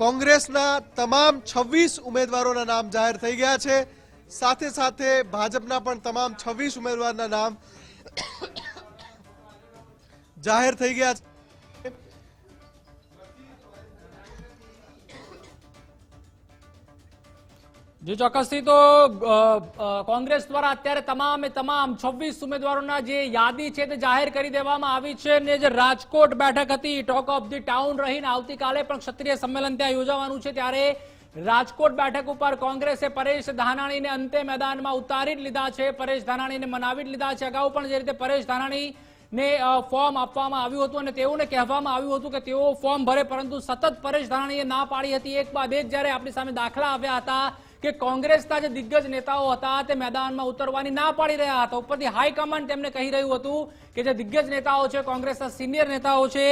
કોંગ્રેસના તમામ 26 ઉમેદવારોના નામ જાહેર થઈ ગયા છે. સાથે સાથે ભાજપના પણ તમામ 26 ઉમેદવારના નામ જાહેર થઈ ગયા છે. જે ચોક્કસથી તો કોંગ્રેસ દ્વારા અત્યારે તમામ 26 ઉમેદવારોના જે યાદી છે તે જાહેર કરી દેવામાં આવી છે. અને જે રાજકોટ બેઠક હતી ટોક ઓફ ધી ટાઉન રહીને આવતીકાલે પણ ક્ષત્રિય સંમેલન ત્યાં યોજાવાનું છે, ત્યારે રાજકોટ બેઠક ઉપર કોંગ્રેસે પરેશ ધાનાણીને અંતે મેદાનમાં ઉતારી જ લીધા છે. પરેશ ધાનાણીને મનાવી જ લીધા છે. અગાઉ પણ જે રીતે પરેશ ધાનાણીને ફોર્મ આપવામાં આવ્યું હતું અને તેઓને કહેવામાં આવ્યું હતું કે તેઓ ફોર્મ ભરે, પરંતુ સતત પરેશ ધાનાણીએ ના પાડી હતી. એક બાદ એક જ્યારે આપણી સામે દાખલા આવ્યા હતા કે કોંગ્રેસના જે દિગ્ગજ નેતાઓ હતા તે મેદાનમાં ઉતરવાની ના પાડી રહ્યા હતા. ઉપરથી હાઈકમાન્ડ તેમને કહી રહ્યું હતું કે જે દિગ્ગજ નેતાઓ છે, કોંગ્રેસના સિનિયર નેતાઓ છે,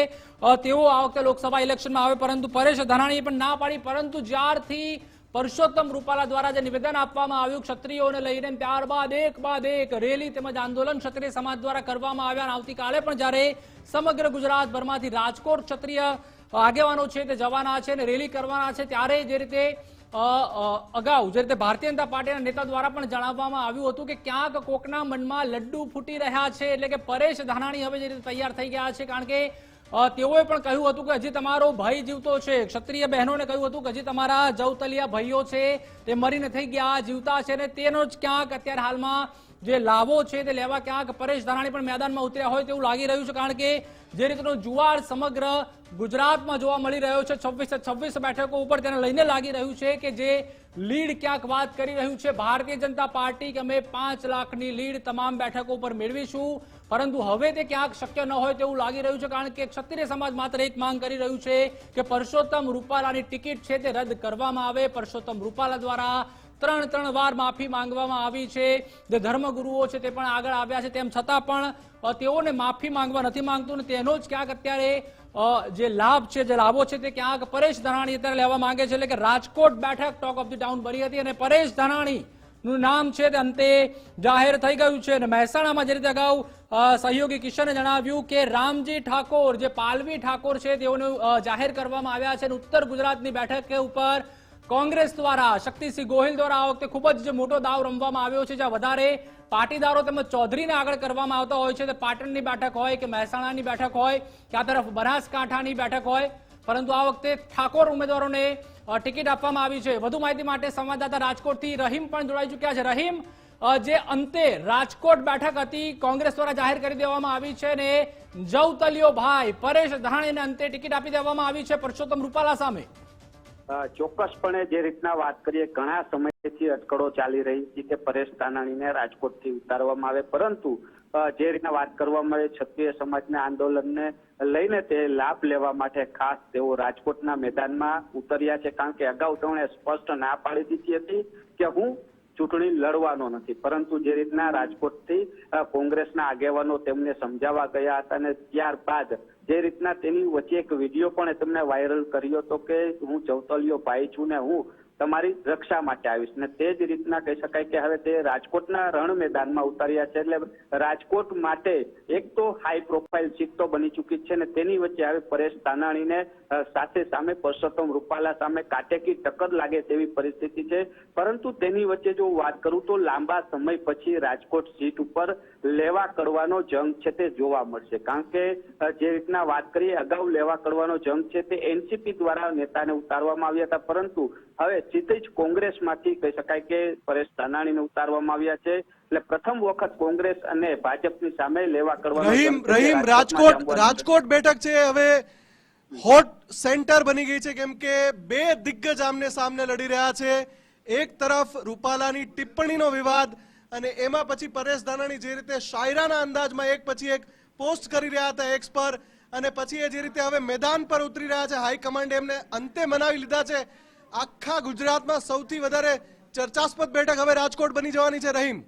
તેઓ આ વખતે લોકસભા ઇલેક્શનમાં આવે, પરંતુ પરેશ ધાનાણીએ પણ ના પાડી. પરંતુ જ્યારથી પરસોત્તમ રૂપાલા દ્વારા જે નિવેદન આપવામાં આવ્યું ક્ષત્રિયોને લઈને, ત્યારબાદ એક બાદ એક રેલી તેમજ આંદોલન ક્ષત્રિય સમાજ દ્વારા કરવામાં આવ્યા. અને આવતીકાલે પણ જ્યારે સમગ્ર ગુજરાતભરમાંથી રાજકોટ ક્ષત્રિય આગેવાનો છે તે જવાના છે અને રેલી કરવાના છે, ત્યારે જે રીતે અગાઉ જે રીતે ભારતીય જનતા પાર્ટીના નેતા દ્વારા પણ જણાવવામાં આવ્યું હતું કે ક્યાંક કોકના મનમાં લડ્ડુ ફૂટી રહ્યા છે. એટલે કે પરેશ ધાનાણી હવે જે રીતે તૈયાર થઈ ગયા છે, કારણ કે તેઓએ પણ કહ્યું હતું કે હજી તમારો ભાઈ જીવતો છે. ક્ષત્રિય બહેનોને કહ્યું હતું કે હજી તમારા જવતલિયા ભાઈઓ છે તે મરીને થઈ ગયા, જીવતા છે, ને તેનો જ ક્યાંક અત્યારે હાલમાં જે લાભો છે તે લેવા ક્યાંક પરેશ ધાનાણી પણ મેદાનમાં ઉતર્યા હોય તેવું લાગી રહ્યું છે. કારણ કે જે રીતનો જુવાળ સમગ્ર ગુજરાતમાં જોવા મળી રહ્યો છે 26 બેઠકો ઉપર, તેને લઈને લાગી રહ્યું છે કે જે લીડ ક્યાંક વાત કરી રહ્યું છે ભારતીય જનતા પાર્ટી કે અમે 5 લાખની લીડ તમામ બેઠકો ઉપર મેળવીશું, પરંતુ હવે તે ક્યાંક શક્ય ન હોય તેવું લાગી રહ્યું છે. કારણ કે ક્ષત્રિય સમાજ માત્ર એક માંગ કરી રહ્યું છે કે પરસોત્તમ રૂપાલાની ટિકિટ છે તે રદ કરવામાં આવે. પરસોત્તમ રૂપાલા દ્વારા 3 વાર માફી માંગવામાં આવી છે. જે ધર્મગુરુઓ છે તે પણ આગળ આવ્યા છે, તેમ છતાં પણ તેઓને માફી માંગવા નથી માંગતું, અને તેનો જ ક્યાંક અત્યારે જે લાભ છે, જે લાભો છે તે ક્યાંક પરેશ ધાનાણી અત્યારે લેવા માંગે છે. એટલે કે રાજકોટ બેઠક ટોક ઓફ ધી ટાઉન બની હતી અને પરેશ ધાનાણીનું નામ છે તે અંતે જાહેર થઈ ગયું છે. અને મહેસાણામાં જે રીતે અગાઉ સહયોગી કિશને જણાવ્યું કે રામજી ઠાકોર, જે પાલવી ઠાકોર છે, તેઓને જાહેર કરવામાં આવ્યા છે. અને ઉત્તર ગુજરાતની બેઠક ઉપર કોંગ્રેસ દ્વારા શક્તિસિંહ ગોહિલ દ્વારા આ વખતે ખૂબ જ મોટો દાવ રમવામાં આવ્યો છે, જ્યાં વધારે પાટીદારો તેમજ ચૌધરીને આગળ કરવામાં આવતા હોય છે. તે પાટણની બેઠક હોય કે મહેસાણાની બેઠક હોય કે આ તરફ બનાસકાંઠાની બેઠક હોય, પરંતુ આ વખતે ઠાકોર ઉમેદવારોને ટિકિટ આપવામાં આવી છે. વધુ માહિતી માટે સંવાદદાતા રાજકોટથી રહીમ પણ જોડાઈ ચૂક્યા છે. રહીમ, જે અંતે રાજકોટ બેઠક હતી કોંગ્રેસ દ્વારા જાહેર કરી દેવામાં આવી છે અને જવતલિયો ભાઈ પરેશ ધાનાણીને અંતે ટિકિટ આપી દેવામાં આવી છે પરસોત્તમ રૂપાલા સામે. ચોક્કસપણે જે રીતના વાત કરીએ, ઘણા સમયથી અટકળો ચાલી રહી છે કે પરેશ ધાનાણીને રાજકોટથી ઉતારવામાં આવે, પરંતુ જે રીતના વાત કરવામાં આવે ક્ષત્રિય સમાજના આંદોલનને લઈને તે લાભ લેવા માટે ખાસ તેઓ રાજકોટના મેદાનમાં ઉતર્યા છે. કારણ કે અગાઉ તેમણે સ્પષ્ટ ના પાડી દીધી હતી કે હું ચૂંટણી લડવાનો નથી, પરંતુ જે રીતના રાજકોટથી કોંગ્રેસના આગેવાનો તેમને સમજાવવા ગયા હતા અને ત્યારબાદ જે રીતના તેની વચ્ચે એક વિડીયો પણ તેમને વાયરલ કર્યો હતો કે હું જવતલિયો ભાઈ છું ને હું તમારી રક્ષા માટે આવીશ, ને તે જ રીતના કહી શકાય કે હવે તે રાજકોટના રણ મેદાનમાં ઉતાર્યા છે. એટલે રાજકોટ માટે એક તો હાઈ પ્રોફાઇલ સીટ તો બની ચૂકી છે ને તેની વચ્ચે હવે પરેશ ધાનાણીને સાથે સામે પરસોત્તમ રૂપાલા સામે કાટેકી ટક્કર લાગે તેવી પરિસ્થિતિ છે. પરંતુ તેની વચ્ચે જો વાત કરું તો લાંબા સમય પછી રાજકોટ સીટ ઉપર લેવા કડવાનો જંગ છે તે જોવા મળશે. કારણ કે જે રીતના વાત કરીએ, અગાઉ લેવા કડવાનો જંગ છે તે એનસીપી દ્વારા નેતાને ઉતારવામાં આવ્યા હતા, પરંતુ હવે સીધી જ કોંગ્રેસમાંથી કહી શકાય કે પરેશ ધાનાણીને ઉતારવામાં આવ્યા છે. એટલે પ્રથમ વખત કોંગ્રેસ અને ભાજપની સામે લેવા કડવાનો રહીમ રાજકોટ બેઠક છે હવે હોટ સેન્ટર બની ગઈ છે, કેમ કે બે દિગ્ગજ આમને સામને લડી રહ્યા છે. એક તરફ રૂપાલાની ટિપ્પણીનો વિવાદ અને એમાં પછી પરેશ ધાનાણી જે રીતે શાયરાના અંદાજમાં એક પછી એક પોસ્ટ કરી રહ્યા હતા એક્સ પર, અને પછી એ જે રીતે હવે મેદાન પર ઉતરી રહ્યા છે, હાઈકમાન્ડે એમને અંતે મનાવી લીધા છે. આખા ગુજરાતમાં સૌથી વધારે ચર્ચાસ્પદ બેઠક હવે રાજકોટ બની જવાની છે. રહીમ,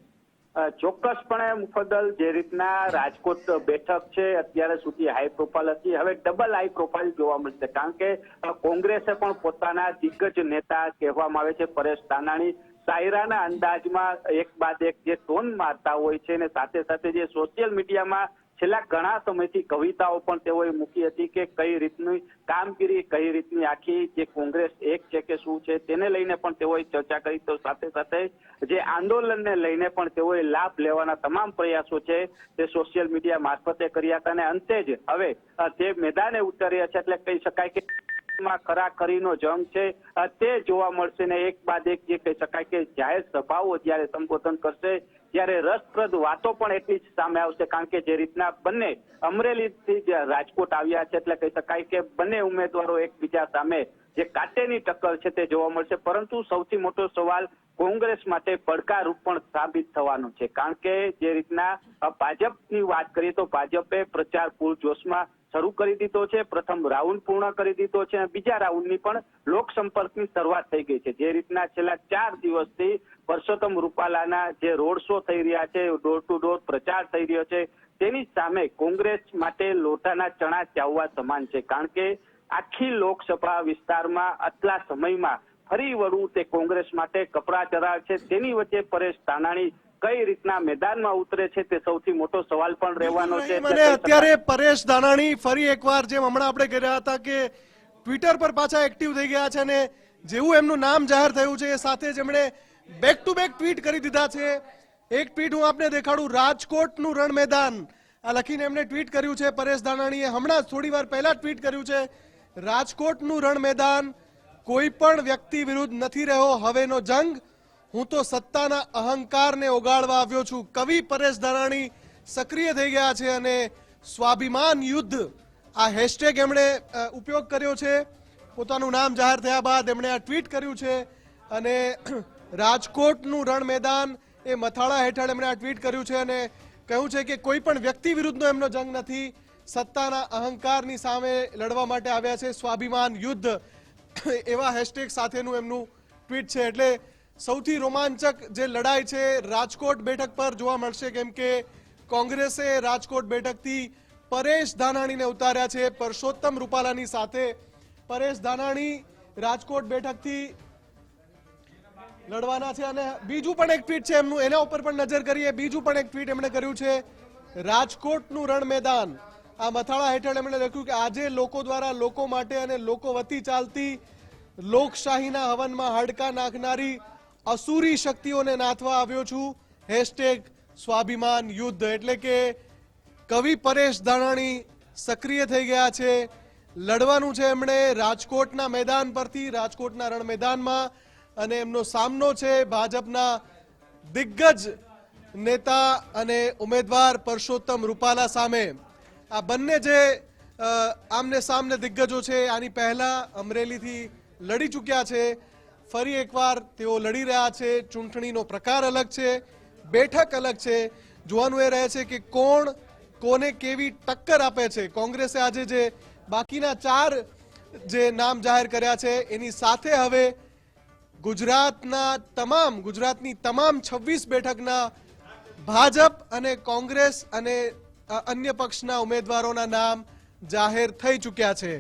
ચોક્કસપણે મુફદ્દલ, જે રીતના રાજકોટ બેઠક છે અત્યાર સુધી હાઈ પ્રોફાઇલ હતી, હવે ડબલ હાઈ પ્રોફાઇલ જોવા મળશે. કારણ કે કોંગ્રેસે પણ પોતાના દિગ્ગજ નેતા કહેવામાં આવે છે પરેશ ધાનાણી શાયરાના અંદાજમાં એક બાદ એક જે ટોન મારતા હોય છે, અને સાથે સાથે જે સોશિયલ મીડિયામાં છેલ્લા ઘણા સમયથી કવિતાઓ પણ તેઓએ મૂકી હતી કે કઈ રીતની કામગીરી, કઈ રીતની આખી જે કોંગ્રેસ એક છે કે શું છે, તેને લઈને પણ તેઓએ ચર્ચા કરી. તો સાથે સાથે જે આંદોલનને લઈને પણ તેઓએ લાભ લેવાના તમામ પ્રયાસો છે તે સોશિયલ મીડિયા મારફતે કર્યા હતા, અને અંતે જ હવે તે મેદાને ઉતર્યા છે. એટલે કહી શકાય કે ખરાખરીનો જંગ છે તે જોવા મળશે, ને એક બાદ એક જે કહી શકાય કે જાહેર સભાઓ જ્યારે સંબોધન કરશે ત્યારે રસપ્રદ વાતો પણ એટલી જ સામે આવશે. કારણ કે જે રીતના બંને અમરેલીથી રાજકોટ આવ્યા છે, એટલે કહી શકાય કે બંને ઉમેદવારો એકબીજા સામે જે કાંટેની ટક્કર છે તે જોવા મળશે. પરંતુ સૌથી મોટો સવાલ કોંગ્રેસ માટે પડકારરૂપ પણ સાબિત થવાનો છે. કારણ કે જે રીતના ભાજપની વાત કરીએ તો ભાજપે પ્રચાર પૂરજોશમાં શરૂ કરી દીધો છે. પ્રથમ રાઉન્ડ પૂર્ણ કરી દીધો છે અને બીજા રાઉન્ડની પણ લોકસંપર્કની શરૂઆત થઈ ગઈ છે. જે રીતના છેલ્લા 4 દિવસથી પરસોત્તમ રૂપાલાના જે રોડ શો થઈ રહ્યા છે, ડોર ટુ ડોર પ્રચાર થઈ રહ્યો છે, તેની સામે કોંગ્રેસ માટે લોટાના ચણા ચાવવા સમાન છે. કારણ કે આખી લોકસભા વિસ્તારમાં આટલા સમયમાં ફરી વળવું તે કોંગ્રેસ માટે કપડા ચરાર છે. તેની વચ્ચે પરેશ ધાનાણી કઈ રીતના મેદાનમાં ઉતરે છે તે સૌથી મોટો સવાલ પણ રહેવાનો છે. મને અત્યારે પરેશ ધાનાણી ફરી એકવાર, જેમ હમણાં આપણે કહી રહ્યા હતા કે ટ્વિટર પર પાછા એક્ટિવ થઈ ગયા છે, અને જેવું એમનું નામ જાહેર થયું છે એ સાથે જ એમણે બેક ટુ બેક ટ્વીટ કરી દીધા છે. એક ટ્વીટ હું આપને દેખાડું. રાજકોટનું રણ મેદાન આ લખીને એમણે ટ્વીટ કર્યું છે પરેશ ધાનાણીએ. હમણાં થોડી વાર પહેલા ટ્વીટ કર્યું છે, રાજકોટનું રણ મેદાન, કોઈ પણ વ્યક્તિ વિરુદ્ધ નથી રહ્યો હવેનો જંગ, હું તો સત્તાના અહંકારને ઓગાળવા આવ્યો છું. કવિ પરેશ ધાનાણી સક્રિય થઈ ગયા છે અને સ્વાભિમાન યુદ્ધ આ હેશટેગ એમણે ઉપયોગ કર્યો છે. પોતાનું નામ જાહેર થયા બાદ એમણે આ ટ્વીટ કર્યું છે, અને રાજકોટનું રણ મેદાન એ મથાળા હેઠળ એમણે આ ટ્વીટ કર્યું છે અને કહ્યું છે કે કોઈ પણ વ્યક્તિ વિરુદ્ધનો એમનો જંગ નથી, સત્તાના અહંકારની સામે લડવા માટે આવ્યા છે, સ્વાભિમાન યુદ્ધ એવા હેશટેગ સાથેનું એમનું ટ્વીટ છે. એટલે સૌથી રોમાંચક જે લડાઈ છે રાજકોટ બેઠક પર જોવા મળશે, કેમ કે કોંગ્રેસે રાજકોટ બેઠકથી પરેશ ધાનાણીને ઉતાર્યા છે. પરસોત્તમ રૂપાલાની સાથે પરેશ ધાનાણી રાજકોટ બેઠકથી લડવાના છે. અને બીજું પણ એક ટ્વીટ છે એમનું, એના ઉપર પણ નજર કરીએ. બીજું પણ એક ટ્વીટ એમણે કર્યું છે, રાજકોટનું રણ મેદાન. આ મથાળા હેઠળ એમણે લખ્યું કે આજે લોકો દ્વારા લોકો માટે અને લોકો વતી ચાલતી લોકશાહીના હવનમાં હાડકા નાખનારી અસુરી શક્તિઓને નાથવા આવ્યો છું, હેશટેગ સ્વાભિમાન યુદ્ધ. એટલે કે કવિ પરેશ ધાનાણી સક્રિય થઈ ગયા છે. લડવાનું છે એમણે રાજકોટના મેદાન પરથી, રાજકોટના રણ મેદાનમાં, અને એમનો સામનો છે ભાજપના દિગ્ગજ નેતા અને ઉમેદવાર પરસોત્તમ રૂપાલા સામે. આ બંને જે આમને સામને દિગ્ગજો છે આની પહેલા અમરેલીથી લડી ચૂક્યા છે. ફરી એકવાર તેઓ લડી રહ્યા છે. ચૂંટણીનો પ્રકાર અલગ છે, બેઠક અલગ છે. જોવાનું એ રહે છે કે કોણ કોને કેવી ટક્કર આપે છે. કોંગ્રેસે આજે જે બાકીના 4 જે નામ જાહેર કર્યા છે એની સાથે હવે ગુજરાતની તમામ 26 બેઠકના ભાજપ અને કોંગ્રેસ અને અન્ય પક્ષના ઉમેદવારોના નામ જાહેર થઈ ચૂક્યા છે.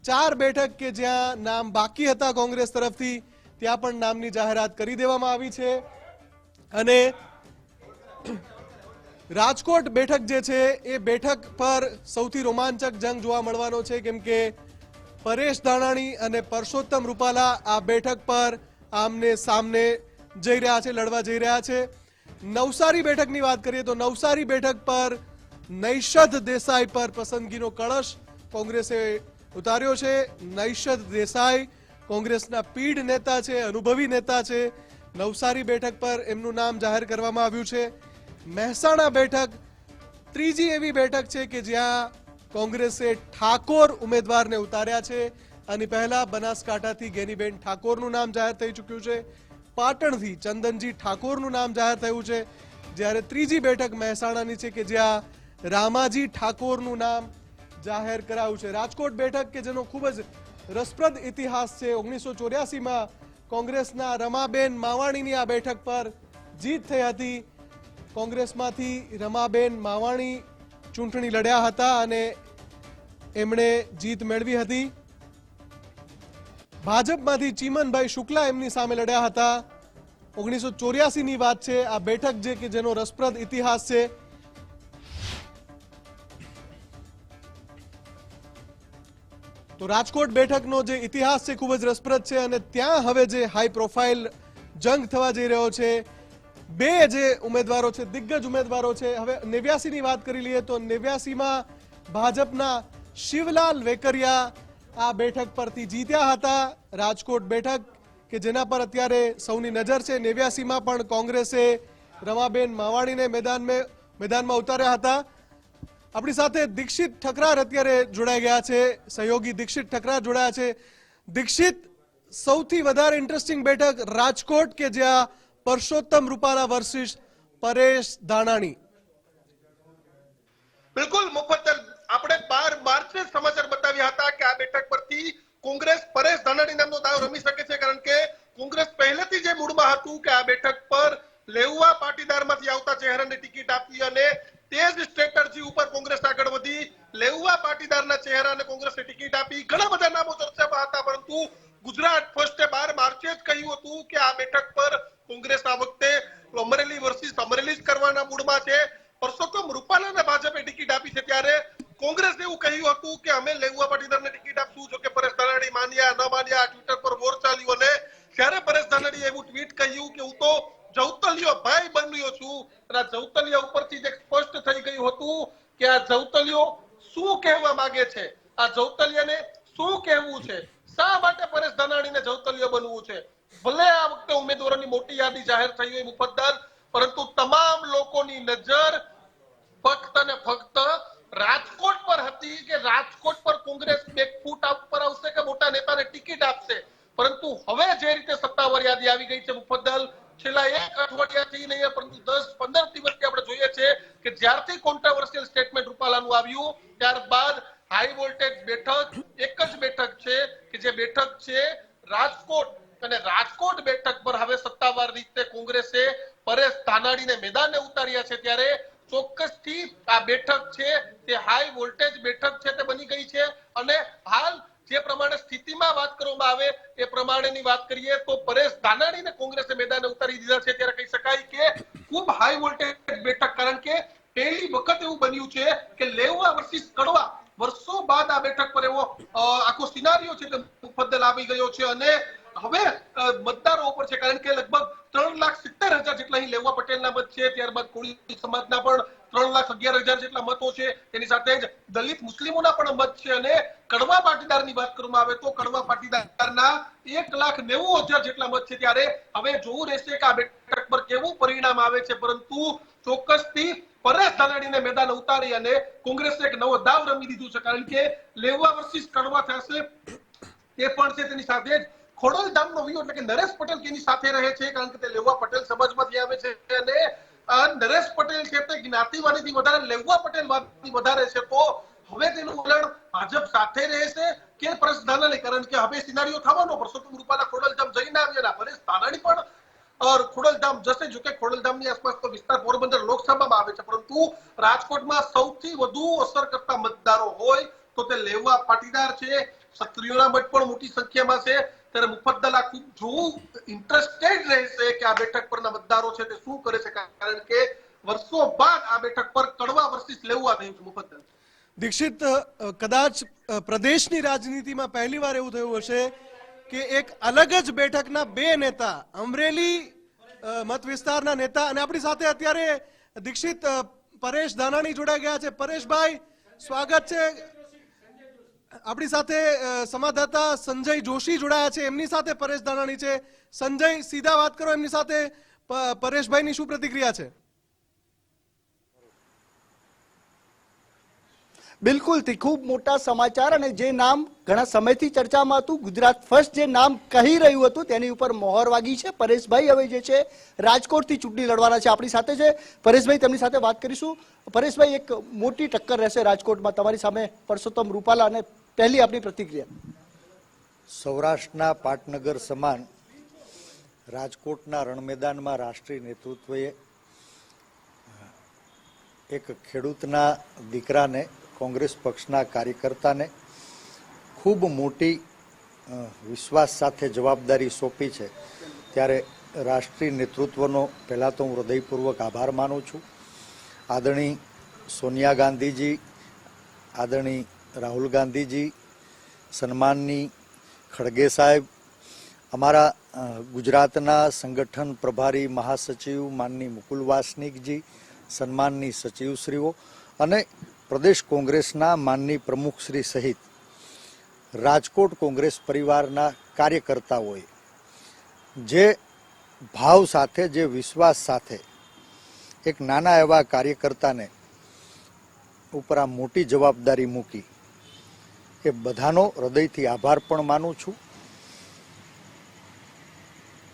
4 બેઠક કે જ્યાં નામ બાકી હતા કોંગ્રેસ તરફથી, ત્યાં પણ નામની જાહેરાત કરી દેવામાં આવી છે. અને રાજકોટ બેઠક જે છે એ બેઠક પર સૌથી રોમાંચક જંગ જોવા મળવાનો છે, કેમ કે પરેશ ધાનાણી અને પરસોત્તમ રૂપાલા આ બેઠક પર આમને સામને જઈ રહ્યા છે, લડવા જઈ રહ્યા છે. નવસારી બેઠકની વાત કરીએ તો નવસારી બેઠક પર નૈષદ દેસાઈ પર પસંદગીનો કળશ કોંગ્રેસે ઉતાર્યો છે. નૈષદ દેસાઈ કોંગ્રેસના પીઢ નેતા છે, અનુભવી નેતા છે. નવસારી બેઠક પર એમનું નામ જાહેર કરવામાં આવ્યું છે. મહેસાણા બેઠક ત્રીજી એવી બેઠક છે કે જ્યાં કોંગ્રેસે ઠાકોર ઉમેદવારને ઉતાર્યા છે. આની પહેલા બનાસકાંઠાથી ગેનીબેન ઠાકોરનું નામ જાહેર થઈ ચૂક્યું છે. પાટણથી ચંદનજી ઠાકોરનું નામ જાહેર થયું છે. જ્યારે ત્રીજી બેઠક મહેસાણાની છે કે જ્યાં રામાજી ઠાકોરનું નામ જાહેર કરાયું છે. રાજકોટ બેઠક કે જેનો ખૂબ જ રસપ્રદ ઇતિહાસ છે. 1984માં કોંગ્રેસના રમાબેન માવાણીની આ બેઠક પર જીત થઈ હતી. કોંગ્રેસમાંથી રમાબેન માવાણી ચૂંટણી લડ્યા હતા અને એમણે જીત મેળવી હતી. ભાજપમાંથી ચીમનભાઈ શુક્લા એમની સામે લડ્યા હતા. 1984ની વાત છે આ બેઠક જે કે જેનો રસપ્રદ ઇતિહાસ છે. તો રાજકોટ બેઠકનો જે ઇતિહાસ છે ખૂબ જ રસપ્રદ છે અને ત્યાં હવે જે હાઈ પ્રોફાઇલ જંગ થવા જઈ રહ્યો છે. બે જે ઉમેદવારો છે, દિગ્ગજ ઉમેદવારો છે. હવે 89ની વાત કરી લઈએ તો 89માં ભાજપના શિવલાલ વેકરિયા આ બેઠક પરથી જીત્યા હતા. રાજકોટ બેઠક કે જેના પર અત્યારે સૌની નજર છે. 89માં પણ કોંગ્રેસે રમાબેન માવાણીને મેદાનમાં ઉતાર્યા હતા. આપણી સાથે દીક્ષિત ઠકરાર અત્યારે જોડાઈ ગયા છે. સહયોગી દીક્ષિત ઠકરાર જોડાયા છે. દીક્ષિત, સૌથી વધારે ઇન્ટરેસ્ટિંગ બેઠક રાજકોટ કે જ્યાં પરસોત્તમ રૂપાલા વર્સિસ પરેશ ધાનાણી. બિલકુલ મુફદ્દલ, આપણે 12 માર્ચે સમાચાર બતાવ્યા હતા કે આ બેઠક પરથી કોંગ્રેસ પરેશ ધાનાણી નામનો દાવ રમી શકે છે, કારણ કે કોંગ્રેસ પહેલેથી જે મૂડમાં હતું કે આ બેઠક પર લેઉવા પાટીદારમાંથી આવતા ચહેરાને ટિકિટ આપી અને તે જ સ્ટ્રેટેજી ઉપર કોંગ્રેસ આગળ વધી. લેઉવા પાટીદારના ચહેરાને કોંગ્રેસે ટિકિટ આપી. ઘણા બધા નામો ચર્ચામાં હતા, પરંતુ ગુજરાત ફર્સ્ટે 12 માર્ચે જ કહ્યું હતું કે આ બેઠક પર કોંગ્રેસ આ વખતે અમરેલી વર્સિસ અમરેલી જ કરવાના મૂડમાં છે. પરસોત્તમ રૂપાલાને ભાજપે ટિકિટ આપી છે ત્યારે કોંગ્રેસે એવું કહ્યું હતું કે અમે લેઉવા પાટીદારને ટિકિટ આપશું. જો કે પરેશ ધાનાણી માન્યા ન માન્યા, ટ્વિટર પર વોર ચાલ્યું અને ત્યારે પરેશ ધાનાણીએ એવું ટ્વીટ કહ્યું કે હું તો જૌતલિયો ભાઈ બન્યો છું. અને આ જૌતલિયા ઉપરથી જે સ્પષ્ટ થઈ ગયું હતું કે આ જૌતલિયો શું કહેવા માંગે છે, આ જૌતલિયાને શું કહેવું છે, શા માટે પરેશ ધાનાણીને જૌતલિયો બનવું છે. ભલે આ વખતે ઉમેદવારોની મોટી યાદી જાહેર થઈ હોય મુફદ્દલ, પરંતુ તમામ લોકોની નજર ફક્ત અને ફક્ત રાજકોટ પર હતી કે રાજકોટ પર કોંગ્રેસ બેકફૂટ પર આવશે કે મોટા નેતાને ટિકિટ આપશે. પરંતુ હવે જે રીતે સત્તાવાર યાદી આવી ગઈ છે મુફદ્દલ, છેલ્લા 1 અઠવાડિયાથી નહીં પરંતુ 10-15 દિવસથી આપણે જોઈએ છે કે જ્યારથી કોન્ટ્રોવર્સિયલ સ્ટેટમેન્ટ રૂપાલાનું આવ્યું ત્યારબાદ હાઈ વોલ્ટેજ બેઠક એક જ બેઠક છે કે જે બેઠક છે રાજકોટ, અને રાજકોટ બેઠક પર હવે સત્તાવાર રીતે કોંગ્રેસે પરેશ ધાનાણીને મેદાને ઉતાર્યા છે. ત્યારે ચોક્કસથી આ બેઠક છે તે હાઈ વોલ્ટેજ બેઠક છે તે બની ગઈ છે. અને હાલ જે પ્રમાણે સ્થિતિમાં વાત કરવામાં આવે એ પ્રમાણેની વાત કરીએ તો પરેશ ધાનાણીને કોંગ્રેસે મેદાને ઉતારી દીધા છે. ત્યારે કહી શકાય કે ખૂબ હાઈ વોલ્ટેજ બેઠક, કારણ કે પહેલી વખત એવું બન્યું છે કે લેઉવા વર્સિસ કડવા વર્ષો બાદ આ બેઠક પર એવો આખો સિનારીઓ છે તે મુફદ્દલ આવી ગયો છે. અને હવે મતદારો ઉપર છે, કારણ કે લગભગ 3,70,000 જેટલા અહીં લેઉવા પટેલના મત છે. ત્યારબાદ કોળી સમાજના પણ 3,11,000 જેટલા મતો છે. તેની સાથે જ દલિત મુસ્લિમોના પણ મત છે. અને કડવા પાટીદારની વાત કરવામાં આવે તો કડવા પાટીદારના 1,90,000 જેટલા મત છે. ત્યારે હવે જોવું રહેશે કે આ બેઠક પર કેવું પરિણામ આવે છે. પરંતુ ચોક્કસથી પરેશ ધાનાણીને મેદાન ઉતારી અને કોંગ્રેસે એક નવો દાવ રમી દીધું છે, કારણ કે લેઉવા વર્સિસ કડવા થશે તે પણ છે. તેની સાથે જ ખોડલધામનો વિયો એટલે કે નરેશ પટેલ કેની સાથે રહે છે, કારણ કે તે લેઉવા પટેલ સમાજમાંથી આવે છે અને નરેશ પટેલ છે તે જ્ઞાતિવાદીથી વધારે લેઉવા પટેલવાદી વધારે છે. તો હવે તેનું વલણ ભાજપ સાથે રહેશે કે પરેશ ધાનાણી, કારણ કે હવે સિનારીઓ થવાનો પરસોત્તમ રૂપાલા ખોડલધામ જઈને આવ્યા, પરેશ ધાનાણી પણ ખોડલધામ જશે. જો કે ખોડલધામની આસપાસ તો વિસ્તાર પોરબંદર લોકસભામાં આવે છે, પરંતુ રાજકોટમાં સૌથી વધુ અસર કરતા મતદારો હોય તો તે લેઉવા પાટીદાર છે. ક્ષત્રિયોના મત પણ મોટી સંખ્યામાં છે. ત્યારે મુફદ્દલ આ ખૂબ જોવું ઇન્ટરેસ્ટેડ રહેશે કે આ બેઠક પરના મતદારો છે તે શું કરે છે, કારણ કે વર્ષો બાદ આ બેઠક પર કડવા વર્સિસ લેઉવા થયું છે. મુફદ્દલ, દીક્ષિત, કદાચ પ્રદેશની રાજનીતિમાં પહેલીવાર એવું થયું હશે કે એક અલગ જ બેઠકના બે નેતા, અમરેલી મત વિસ્તારના નેતા અને આપણી સાથે અત્યારે દીક્ષિત પરેશ ધાનાણી જોડાઈ ગયા છે. પરેશભાઈ, સ્વાગત છે. આપણી સાથે સંવાદદાતા સંજય જોશી જોડાયા છે, એમની સાથે પરેશ ધાનાણી છે. સંજય, સીધા વાત કરો એમની સાથે. પરેશભાઈની શું પ્રતિક્રિયા છે? બિલકુલ થી ખૂબ મોટા સમાચાર, અને જે નામ ઘણા સમયથી ચર્ચામાં હતું, ગુજરાત ફર્સ્ટ જે નામ કહી રહ્યું હતું તેની ઉપર મોહર વાગી છે. પરેશભાઈ હવે જે છે રાજકોટથી ચૂંટણી લડવાના છે. આપણી સાથે છે પરેશભાઈ, તેમની સાથે વાત કરીશું. પરેશભાઈ, એક મોટી ટક્કર રહેશે રાજકોટમાં, તમારી સામે પરસોત્તમ રૂપાલા, અને પહેલી આપણી પ્રતિક્રિયા. સૌરાષ્ટ્રના પાટનગર સમાન રાજકોટના રણમેદાનમાં રાષ્ટ્રીય નેતૃત્વએ એક ખેડૂતના દીકરાને, કોંગ્રેસ પક્ષના કાર્યકર્તાને ખૂબ મોટી વિશ્વાસ સાથે જવાબદારી સોંપી છે, ત્યારે રાષ્ટ્રીય નેતૃત્વનો પહેલાં તો હું હૃદયપૂર્વક આભાર માનું છું. આદરણીય સોનિયા ગાંધીજી, આદરણીય રાહુલ ગાંધીજી, સન્માનની ખડગે સાહેબ, અમારા ગુજરાતના સંગઠન પ્રભારી મહાસચિવ માનની મુકુલ વાસનિકજી, સન્માનની સચિવશ્રીઓ અને પ્રદેશ કોંગ્રેસના માનની પ્રમુખશ્રી સહિત રાજકોટ કોંગ્રેસ પરિવારના કાર્યકર્તાઓએ જે ભાવ સાથે, જે વિશ્વાસ સાથે એક નાના એવા કાર્યકર્તાને ઉપર આ મોટી જવાબદારી મૂકી, એ બધાનો હૃદયથી આભાર પણ માનું છું.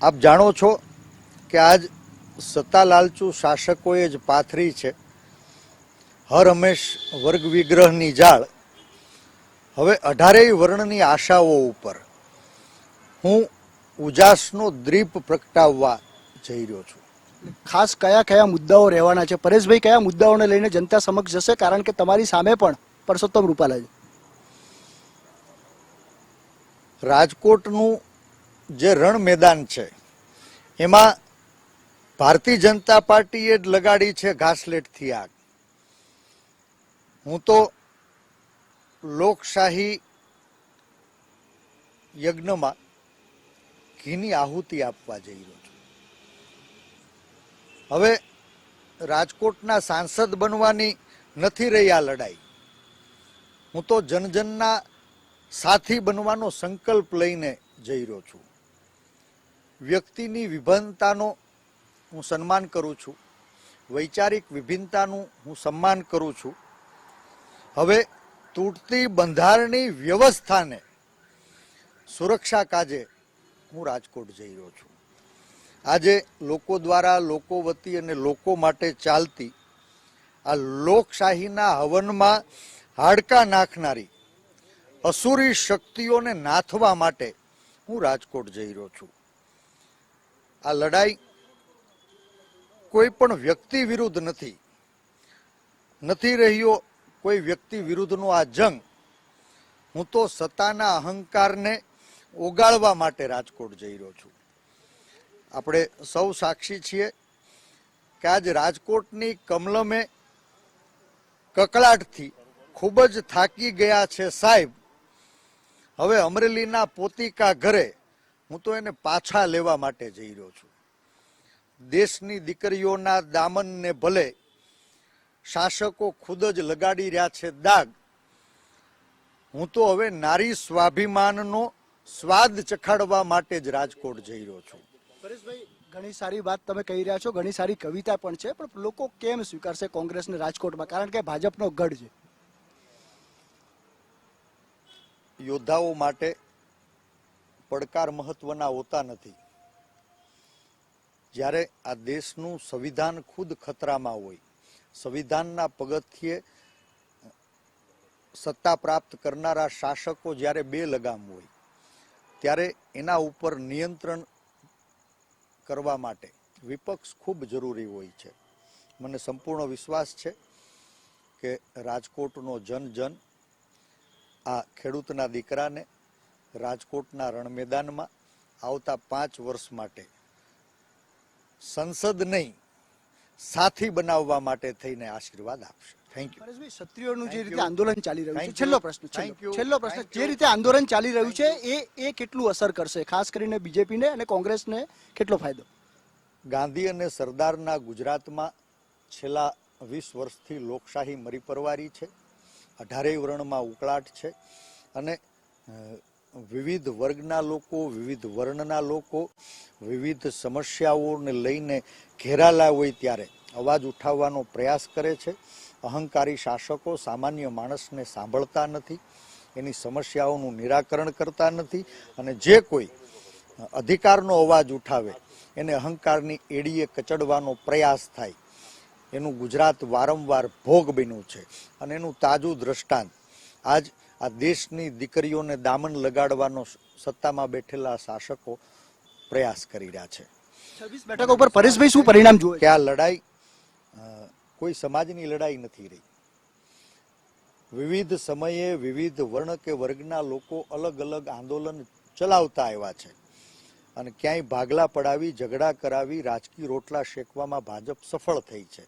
આપ જાણો છો કે આજ સત્તા લાલચુ શાસકોએ જ પાથરી છે હર હંમેશ વર્ગ વિગ્રહની જાળ. હવે 18 વર્ણની આશાઓ ઉપર હું ઉજાસનો દ્વીપ પ્રગટાવવા જઈ રહ્યો છું. ખાસ કયા કયા મુદ્દાઓ રહેવાના છે પરેશભાઈ? કયા મુદ્દાઓને લઈને જનતા સમક્ષ જશે? કારણ કે તમારી સામે પણ પરસોત્તમ રૂપાલા છે. રાજકોટનું જે રણ મેદાન છે એમાં ભારતીય જનતા પાર્ટીએ જ લગાડી છે ઘાસલેટથી આગ. હું તો લોકશાહી યજ્ઞમાં ઘીની આહુતિ આપવા જઈ રહ્યો છું. હવે રાજકોટના સાંસદ બનવાની નથી રહી આ લડાઈ. હું તો જનજનના સાથી બનવાનો સંકલ્પ લઈને જઈ રહ્યો છું. વ્યક્તિની વિભિન્નતાનો હું સન્માન કરું છું, વૈચારિક વિભિન્નતાનું હું સન્માન કરું છું. હવે તૂટતી બંધારણની વ્યવસ્થાને સુરક્ષા કાજે હું રાજકોટ જઈ રહ્યો છું. આજે લોકો દ્વારા, લોકો વતી અને લોકો માટે ચાલતી આ લોકશાહીના હવનમાં હાડકાં નાખનારી અસુરી શક્તિઓને નાથવા માટે હું રાજકોટ જઈ રહ્યો છું. આ લડાઈ કોઈ પણ વ્યક્તિ વિરુદ્ધ નથી રહ્યો કોઈ વ્યક્તિ વિરુદ્ધનો આ જંગ. હું તો સત્તાના અહંકારને ઓગાળવા માટે રાજકોટ જઈ રહ્યો છું. આપણે સૌ સાક્ષી છીએ કે આજ રાજકોટની કમલમે કકળાટથી ખૂબ જ થાકી ગયા છે સાહેબ. હવે અમરેલીના પોતિકા ઘરે હું તો એને પાછા લેવા માટે જઈ રહ્યો છું. દેશની દીકરીઓના દામનને ભલે શાસકો ખુદ જ લગાડી રહ્યા છે દાગ, હું તો હવે નારી સ્વાભિમાનનો સ્વાદ ચખાડવા માટે જ રાજકોટ જઈ રહ્યો છું. પરેશભાઈ, ઘણી સારી વાત તમે કહી રહ્યા છો, ઘણી સારી કવિતા પણ છે, પણ લોકો કેમ સ્વીકારશે કોંગ્રેસને રાજકોટમાં? કારણ કે ભાજપનો ગઢ છે. યોદ્ધાઓ માટે પડકાર મહત્વના હોતા નથી. જ્યારે આ દેશનું સંવિધાન ખુદ ખતરામાં હોય, સંવિધાનના પગથિયે સત્તા પ્રાપ્ત કરનારા શાસકો જ્યારે બે લગામ હોય, ત્યારે એના ઉપર નિયંત્રણ કરવા માટે વિપક્ષ ખૂબ જરૂરી હોય છે. મને સંપૂર્ણ વિશ્વાસ છે કે રાજકોટનો જન આ ખેડૂતના દીકરાને રાજકોટના રણમેદાનમાં આવતા 5 વર્ષ માટે સંસદ નહીં સાથી બનાવવા માટે થઈને આશીર્વાદ આપશે. Thank you. પરેશભાઈ, ક્ષત્રિયોનું જે રીતે આંદોલન ચાલી રહ્યું છે, છેલ્લો પ્રશ્ન, જે રીતે આંદોલન ચાલી રહ્યું છે એ કેટલું અસર કરશે, ખાસ કરીને બીજેપીને અને કોંગ્રેસને કેટલો ફાયદો? ગાંધી અને સરદારના ગુજરાતમાં છેલ્લા 20 વર્ષથી લોકશાહી મરી પરવારી છે. 18 વર્ણમાં ઉકળાટ છે અને વિવિધ વર્ગના લોકો, વિવિધ વર્ણના લોકો વિવિધ સમસ્યાઓને લઈને ઘેરાયેલા હોય ત્યારે અવાજ ઉઠાવવાનો પ્રયાસ કરે છે. અહંકારી શાસકો સામાન્ય માણસને સાંભળતા નથી, એની સમસ્યાઓનું નિરાકરણ કરતા નથી અને જે કોઈ અધિકારનો અવાજ ઉઠાવે એને અહંકારની એડીએ કચડવાનો પ્રયાસ થાય. એનું ગુજરાત વારંવાર ભોગ બન્યું છે અને એનું તાજું દ્રષ્ટાંત આજ આ દેશની દીકરીઓને દામન લગાડવાનો સત્તામાં બેઠેલા શાસકો પ્રયાસ કરી રહ્યા છે. 26 બેઠકો પર પરેશભાઈ શું પરિણામ જુએ કે આ લડાઈ કોઈ સમાજની લડાઈ નથી રહી. વિવિધ સમયે વિવિધ વર્ણ કે વર્ગના લોકો અલગ અલગ આંદોલન ચલાવતા આવ્યા છે અને ક્યાંય ભાગલા પડાવી, ઝઘડા કરાવી, રાજકીય રોટલા શેકવામાં ભાજપ સફળ થઈ છે.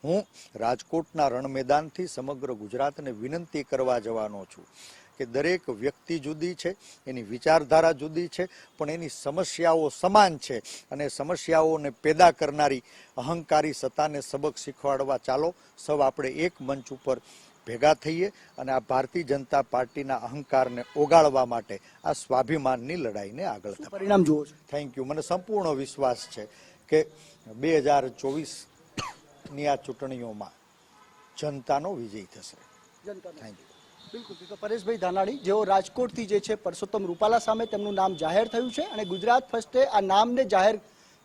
હું રાજકોટના રણ મેદાનથી સમગ્ર ગુજરાતને વિનંતી કરવા જવાનો છું કે દરેક વ્યક્તિ જુદી છે, એની વિચારધારા જુદી છે, પણ એની સમસ્યાઓ સમાન છે અને સમસ્યાઓને પેદા કરનારી અહંકારી સત્તાને સબક શીખવાડવા ચાલો સૌ આપણે એક મંચ ઉપર ભેગા થઈએ અને આ ભારતીય જનતા પાર્ટીના અહંકારને ઓગાળવા માટે આ સ્વાભિમાનની લડાઈને આગળ પરિણામ જુઓ છો? Thank you. મને સંપૂર્ણ વિશ્વાસ છે કે 2024ની આ ચૂંટણીઓમાં જનતાનો વિજય થશે. Thank you. બિલકુલ. તો પરેશભાઈ ધાનાણી જેઓ રાજકોટથી જે છે પરસોત્તમ રૂપાલા સામે તેમનું નામ જાહેર થયું છે અને ગુજરાત ફર્સ્ટે આ નામને જાહેર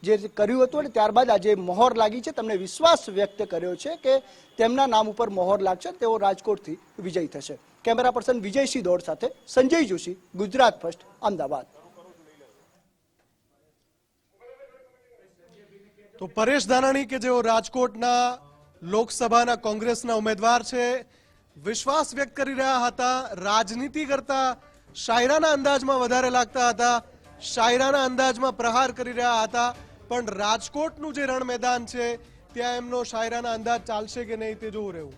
જે કર્યું હતું અને ત્યારબાદ આજે મહોર લાગી છે. તેમણે વિશ્વાસ વ્યક્ત કર્યો છે કે તેમના નામ ઉપર મહોર લાગશે, તેઓ રાજકોટથી વિજય થશે. કેમેરા પર્સન વિજયસિંહ દોડ સાથે સંજય જોશી, ગુજરાત ફર્સ્ટ, અમદાવાદ. તો પરેશ ધાનાણી કે જેઓ રાજકોટના લોકસભાના કોંગ્રેસના ઉમેદવાર છે, વિશ્વાસ વ્યક્ત કરી રહ્યા હતા. રાજનીતિ કરતા શાયરાના અંદાજમાં વધારે લાગતા હતા, શાયરાના અંદાજમાં પ્રહાર કરી રહ્યા હતા, પણ રાજકોટનું જે રણ મેદાન છે ત્યાં એમનો શાયરાના અંદાજ ચાલશે કે નહીં તે જોવું રહ્યું.